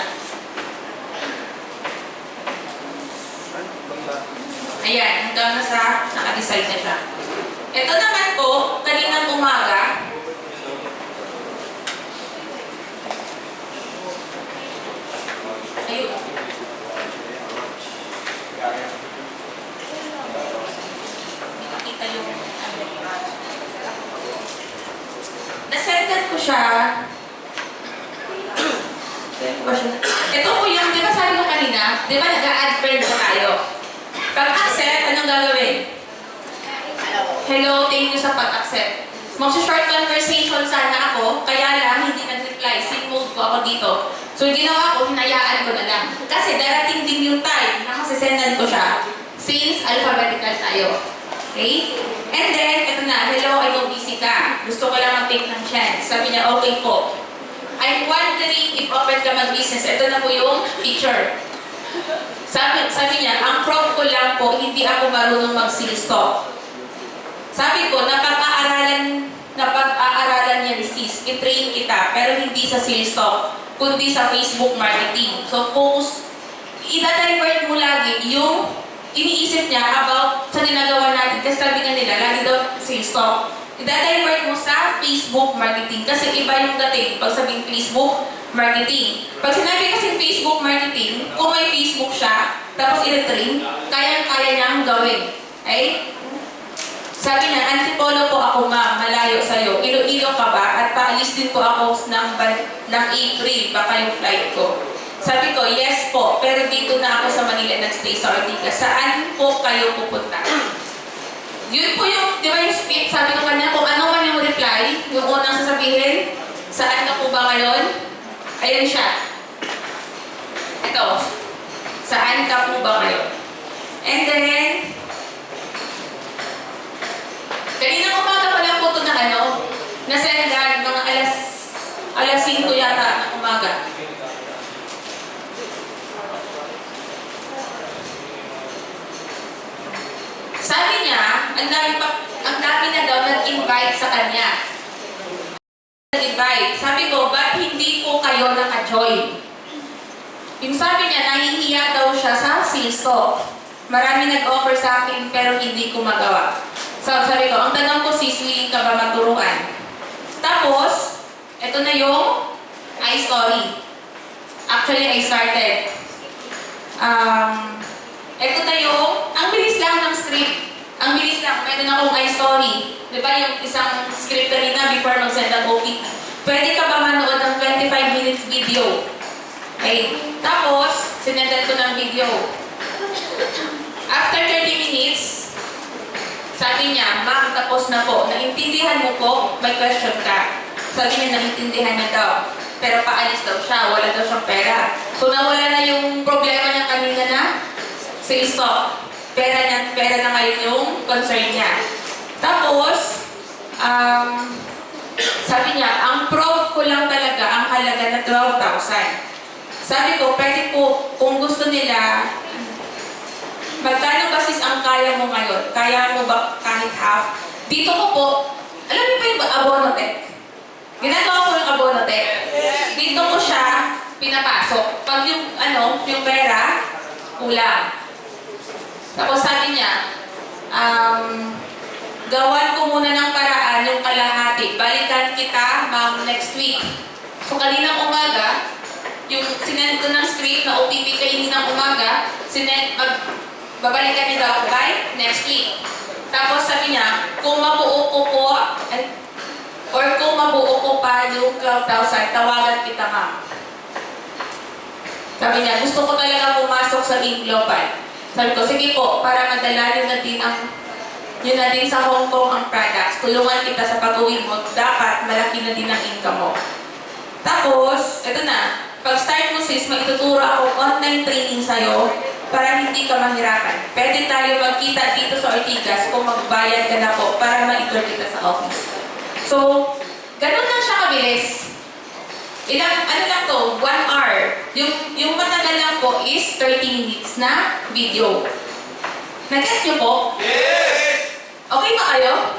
[SPEAKER 1] Ayan, hanggang na sa naka-decide na siya. Ito naman po, kaninang umaga, ayun. Nakita yung nasendan ko siya. Ito po yung, di ba sabi ko kanina, di ba nag-a-add friend na tayo? Pag-accept, anong gagawin? Hello, thank you sa pag-accept. Mag-short conversation sana ako, kaya lang hindi nag-reply. Sim mode ko ako dito. So, yung ginawa ko, hinayaan ko na lang. Kasi darating din yung time na kasisendan ko siya Since alphabetical tayo. Okay? And then, ito na. Hello, I know busy ka. Gusto ko lang mag-take ng chance. Sabi niya, okay po. I'm wondering if open ka mag-business. Ito na po yung picture. Sabi niya, ang prop ko lang po, hindi ako marunong mag-sales talk. Sabi ko, napag-aaralan niya ni sis, i-train kita, pero hindi sa sales talk, kundi sa Facebook marketing. So, focus, i-divert mo lagi yung iniisip niya about sa ginagawa natin. Kasi sabi nga nila, lagi daw sales talk. I-divert mo sa Facebook marketing. Kasi iba yung dating pag sabing Facebook marketing. Pag sinabi kasi Facebook marketing, kung may Facebook siya, tapos i-train, kayang-kaya niyang gawin. Okay? Sabi niya, Antipolo po ako ma'am, malayo sa'yo. Iloilo ka ba? At paalis din po ako ng April, baka yung flight ko. Sabi ko, yes po, pero dito na ako sa Manila nag-stay sa Ortigas. Saan po kayo pupunta? Yun po yung, di ba yung speech, sabi ko kanya, kung ano man yung reply, yung unang sasabihin, saan ka po ba ngayon? Ayan siya. Ito, saan ka po ba ngayon? And then, kanina umaga pa lang po ito na nasendan, mga alas 5 yata ng umaga. Sabi niya, ang dami na daw nag-invite sa kanya. Nag-invite. Sabi ko, ba't hindi po kayo naka-join? Yung sabi niya, nahihiya daw siya sa sales talk. Marami nag-offer sa akin pero hindi ko magawa. So, sabi ko, ang tanong ko, sis, willing ka ba maturuan? Tapos, ito na yung iStory. Actually, I started. Ito na yung, ang bilis lang ng script. Ang bilis lang, meron akong iStory. Di ba yung isang script kanina before mag-send ang OPT? Pwede ka ba manood ng 25 minutes video? Okay. Tapos, sinendan ko ng video. After 30 minutes, sabi niya, ma'am, tapos na po. Naintindihan mo po, may question ka. Sabi niya, naintindihan niya daw. Pero paalis daw siya, wala daw siyang pera. So nawala na yung problema niya kanina na sales talk. Pera na ngayon yung concern niya. Tapos, sabi niya, ang probe ko lang talaga, ang halaga na 12,000. Sabi ko, pwede po, kung gusto nila, magkano ba sis ang kaya mo ngayon? Kaya mo ba kahit half? Dito ko po, alam niyo ba yung Abonotech? Ginagawa ko yung Abonotech. Dito ko siya pinapasok. Pag yung, yung pera, kulang. Tapos sabi niya, gawan ko muna ng paraan yung kalahati. Balikan kita, ma'am, next week. So kaninang umaga, yung sinend ko ng script na OPP kaninang umaga, babalikan niya daw by next week. Tapos sabi niya, kung mabuo ko po, or kung mabuo ko pa yung 12,000, tawagan kita ma'am. Sabi niya, gusto ko talaga pumasok sa Link Global. Sabi ko, sige po, para madala yun na din sa Hong Kong ang products. Tulungan kita sa pag-uwi mo, dapat malaki na din ang income mo. Tapos, eto na, pag-start mo sis, maituturo ako online training sa'yo para hindi ka mahirapan. Pwede tayo magkita dito sa Ortigas kung magbayad ka na po para ma-itour kita sa office. So, ganun lang siya kabilis. Ano lang to, 1 hour. Yung matagal lang po is 30 minutes na video. Nag-guess niyo po?
[SPEAKER 3] Yes!
[SPEAKER 1] Okay ba kayo?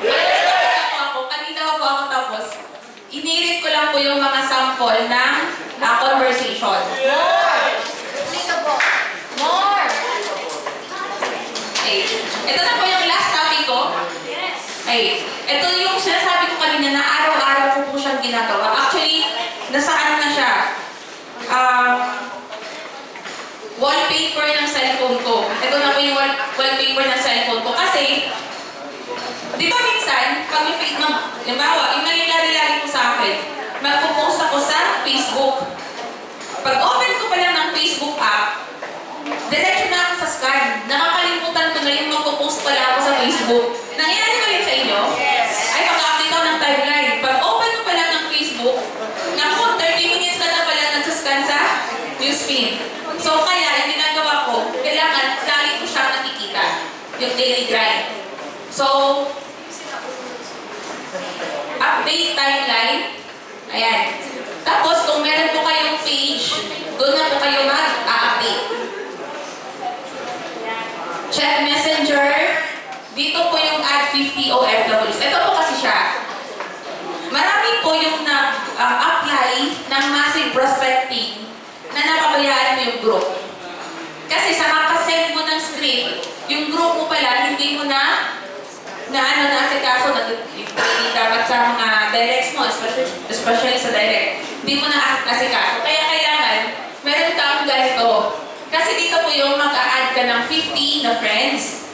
[SPEAKER 1] Kanina po ako tapos. Inirit ko lang po yung mga sample ng conversation.
[SPEAKER 3] More!
[SPEAKER 4] Dito po. More!
[SPEAKER 1] Okay. Ito na po yung last topic ko.
[SPEAKER 4] Yes.
[SPEAKER 1] Okay. Ito yung sinasabi ko kanina na araw-araw ko po siyang ginagawa. Actually, nasa ano na siya? Wallpaper ng cellphone ko. Ito na po yung wallpaper ng cellphone ko. Kasi, di ba minsan, pag may halimbawa, yung nangyayari lagi po sa akin, magpo-post ako sa Facebook. Pag open ko pa lang ng Facebook app, diretso na ako sa scan. Nakakalimutan ko na yung magpo-post pala ako sa Facebook. Nangyayari ba yun sa inyo?
[SPEAKER 4] Yes.
[SPEAKER 1] Ay, mag-update ako ng timeline. Pag open ko pa lang ng Facebook, naku, 30 minutes ka na pala nagsascan sa newsfeed. So, kaya, yung ginagawa ko, kailangan lagi ko siyang nakikita. yung daily grind. So, update timeline. Ayan. Tapos, kung meron po kayong page, doon na po kayo mag-update. Chat Messenger. Dito po yung add 50 OFWs. Ito po kasi siya. Marami po yung nag-apply ng massive prospecting na napabayaan mo yung group. Kasi sa kakasend mo ng script, yung group mo pala, hindi mo na asikaso na dapat sa mga directs mo, especially sa direct. Hindi mo na asikaso. Kaya kailangan, meron kang ganito. Kasi dito po yung mag-a-add ka ng 50 na friends.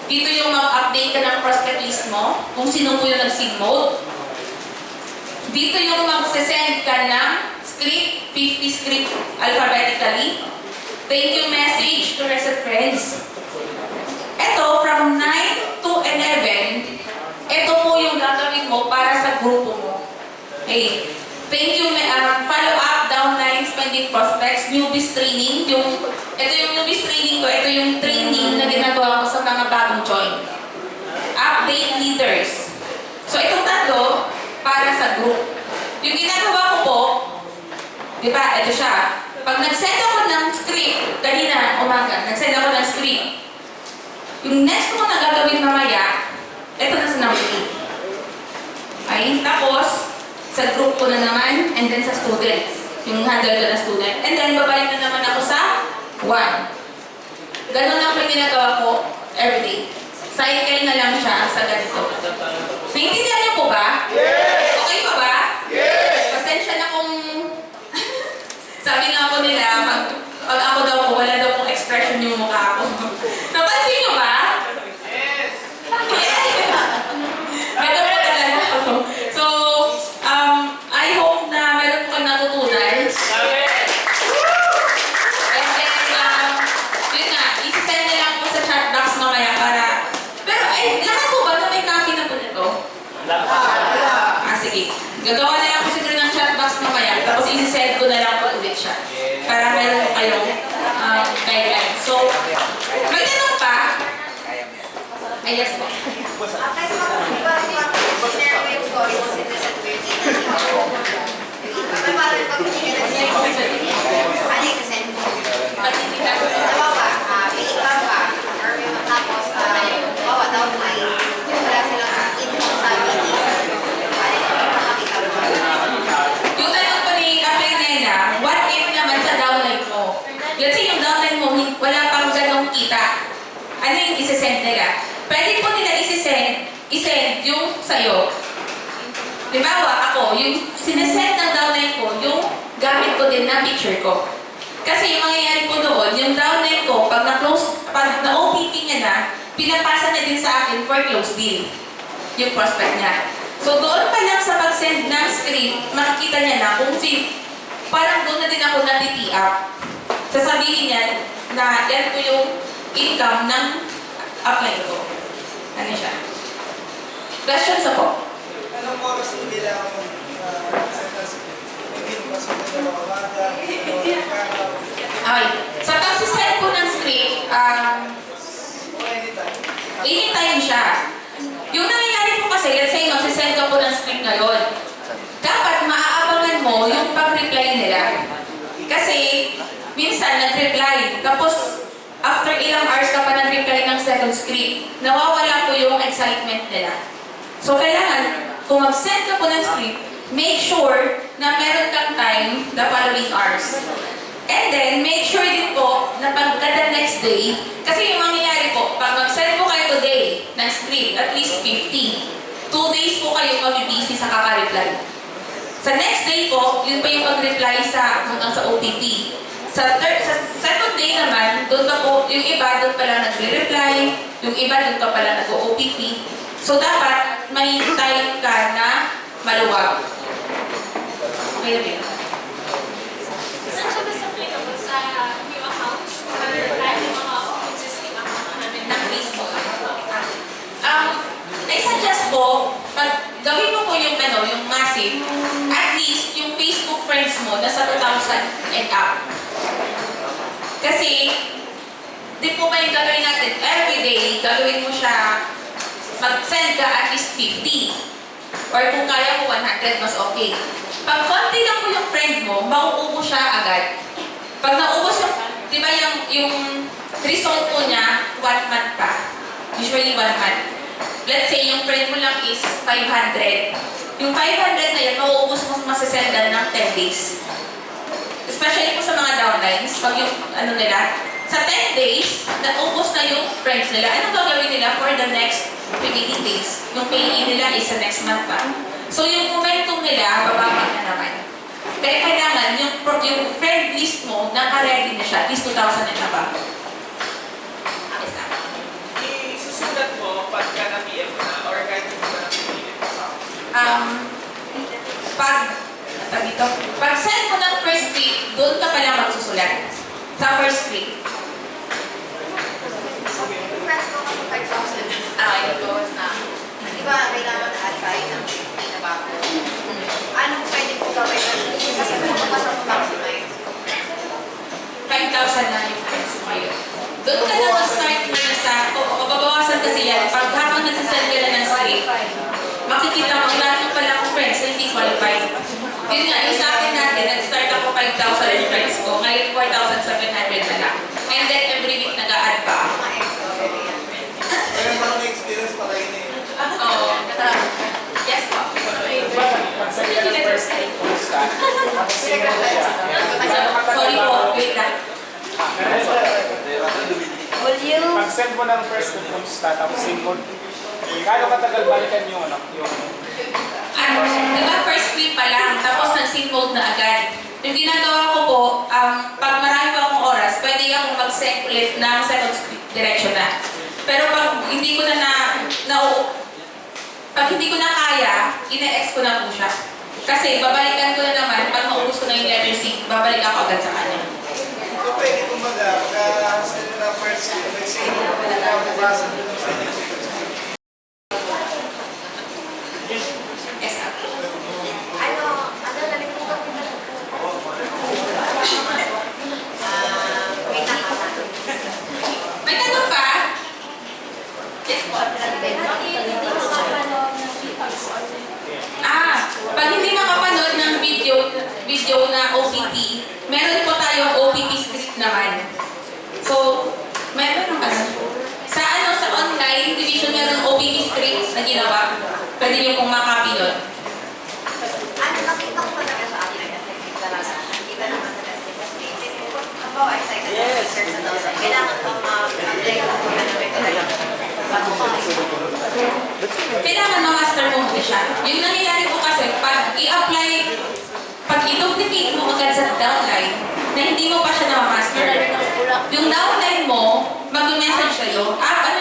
[SPEAKER 1] Dito yung mag-update ka ng prospect list mo, kung sino po yung nag-seed mode. Dito yung mag-send ka ng script, 50 script alphabetically. Thank you message to recent friends. Ito, from 9 to 11, ito po yung gagawin mo para sa grupo mo. Okay. Thank you, follow-up, downline, spending prospects, newbies training. Ito yung newbies training ko, ito yung training na ginagawa ko sa mga bagong join. Update leaders. So, itong tatlo, para sa group. Yung ginagawa ko po, di ba, ito siya. Pag nag-send ako ng script, kanina, umaga, nag-send ako ng script. Yung next ko na gagawin mamaya, ito na sa number 8. Ay, tapos, sa group ko na naman, and then sa students. Yung handle ko na student. And then, babalik na naman ako sa 1. Ganun lang po yung ginagawa ko everyday. Cycle na lang siya sa ganito. Naintindihan niyo po ba?
[SPEAKER 3] Yes!
[SPEAKER 1] Okay pa ba?
[SPEAKER 3] Yes!
[SPEAKER 1] Pasensya na kung sabi nga po nila, pag ako daw po, wala daw pong expression yung mukha ko. Napansin niyo ba?
[SPEAKER 3] Yes!
[SPEAKER 1] Yes! Meron po talaga ako. So, I hope na meron po kayong natutunan. And then, yun nga, isi-send na lang po sa chat box mamaya para... Pero, lahat po ba na may copy na po nito? Sige. Gagawa na lang po siguro ng chat box mamaya, tapos isi-send ko na lang po ulit siya. Para meron po kayong guidelines. So, may tanong pa? Ay, yes po.
[SPEAKER 4] Kasi share mo yung story mo sa citizen may parang pag hindi ka nag-share mo sa ano yung send mo?
[SPEAKER 1] Pag hindi ka
[SPEAKER 4] Diba ba, may ikaw ka, or may matapos, bawa downline, wala silang income sa meeting. Ano yung makakita mo?
[SPEAKER 1] yung tanong po ni Kapay Nena, what if naman sa downline mo? Let's say yung downline mo, wala pang ganong kita. Ano yung isi-send nila? Pwede po nila isend yung sa'yo. Halimbawa, ako, yung sinesend ng downline ko, yung gamit ko din na picture ko. Kasi yung mangyayari po doon, yung downline ko, pag na-OPT niya na, pinapasa niya din sa akin for close deal. Yung prospect niya. So doon pa lang sa pag-send ng script, makikita niya na kung parang doon na din ako natiti-up. Sasabihin niya na yan po yung income ng apply ko. Ano siya? Questions ako?
[SPEAKER 5] Anong oras nila ako hindi mo kasi dalawang umaga, dalawang araw,
[SPEAKER 1] Okay. Sa pag-send po ng script,
[SPEAKER 5] o anytime.
[SPEAKER 1] anytime siya. Yung nangyayari po kasi, let's say, magsisend ka po ng script ngayon. Dapat maaabangan mo yung pag-reply nila. Kasi, minsan nag-reply, tapos after ilang hours ka pa nag-reply ng second script, nawawala po yung excitement nila. So, kailangan, kung mag-send ka po ng script, make sure na meron kang time the following hours. And then, make sure din po na pagka the next day, kasi yung mangyayari po, pag mag-send po kayo today ng script, at least 50, 2 days po kayo mag-busy sa kaka-reply. Sa next day po, yun pa yung pag-reply hanggang sa OTP. Sa second day naman, doon pa po, yung iba doon pala nagre-reply, yung iba doon pa pala nag-OPP. So dapat may time ka na maluwag. Okay, okay.
[SPEAKER 6] Saan siya mas applicable sa new accounts? Or kahit yung mga existing account namin
[SPEAKER 1] Ng Facebook. I suggest po, pag gawin mo po yung massive, at least yung Facebook friends mo nasa 2,000 and up. Kasi, di po ba yung gagawin natin everyday, gagawin mo siya, mag-send ka at least 50. Or kung kaya mo 100, mas okay. Pag konti lang mo yung friend mo, mauubos siya agad. Pag naubos yung, di ba yung result po niya, 1 month pa. Usually 1 month. Let's say yung friend mo lang is 500. Yung 500 na yun, mauubos mo masisendan ng 10 days. Especially po sa mga downlines, pag yung ano nila, sa 10 days, naubos na yung friends nila. Anong gagawin nila for the next 15 days? Yung pay nila is sa next month pa. So yung momentum nila, bababa na naman. Kaya kailangan yung friend list mo, naka-ready na siya, at least 2,000 and above. Yes, na.
[SPEAKER 3] Isusulat mo pagka na-PM mo na or kahit hindi mo na pinili sa
[SPEAKER 1] Pag send mo ng first week, doon ka pala magsusulat. Sa first week.
[SPEAKER 4] Friends ko kasi 5,000. Yung goals na. Di ba, kailangan na-add tayo ng 50 na bago. Anong pwede ko gawin? Kasi kung mapasa mo maximize.
[SPEAKER 1] 5,000 na yung friends mo ngayon. Doon ka na mag-start mo na sa, mababawasan kasi yan. Pag habang nagsasend ka na ng script, makikita mo, lahat pa lang ang friends na hindi qualified. Yun nga, yung sa akin natin, nag-start ako 5,000 yung friends ko. Ngayon 4,700 na lang. And then every week nag-a-add pa ako.
[SPEAKER 4] Mga extra, very yan.
[SPEAKER 5] Kaya parang may experience pa kayo na yun.
[SPEAKER 1] Oo. Yes po.
[SPEAKER 2] Pag-send ka ng first week posta, tapos single mo siya.
[SPEAKER 1] Sorry po, wait lang.
[SPEAKER 4] Will you?
[SPEAKER 2] Pag-send mo ng first week posta, tapos single, gaano katagal balikan yung ano, yung
[SPEAKER 1] Di ba first week pa lang, tapos nag-sync mode na agad. Yung ginagawa ko po, pag marami pa akong oras, pwede akong mag-sync ulit ng second script direction na. Pero pag hindi ko pag hindi ko na kaya, ina-ex ko na po siya. Kasi babalikan ko na naman, pag maubos ko na yung letter C, babalik ako agad sa kanya.
[SPEAKER 5] So pwede kumbaga, pagka-send mo ng first week, mag-send mo, pagka-basa mo ng second week.
[SPEAKER 1] Yes, sir.
[SPEAKER 4] Nalimutan ko na. May nakatanong.
[SPEAKER 1] May tanong pa? Yes po. Pag hindi makapanood ng video na OPT, meron po tayong OPT script naman. So, meron ng sa online division meron OPT scripts na ginawa. Pwede niyo pong makapy nun.
[SPEAKER 4] Nakita ko talaga sa akin. Nakita naman sa testing kasi halimbawa, excited na teacher sa daw. Kailangan ko ma-apply ko na may kailangan. Bago
[SPEAKER 1] Kailangan ma-master mo muna siya. Yung nangyayari po kasi, pag i-apply, pag i-duplicate mo agad sa downline, na hindi mo pa siya na-master, yung downline mo, mag-message sa'yo, at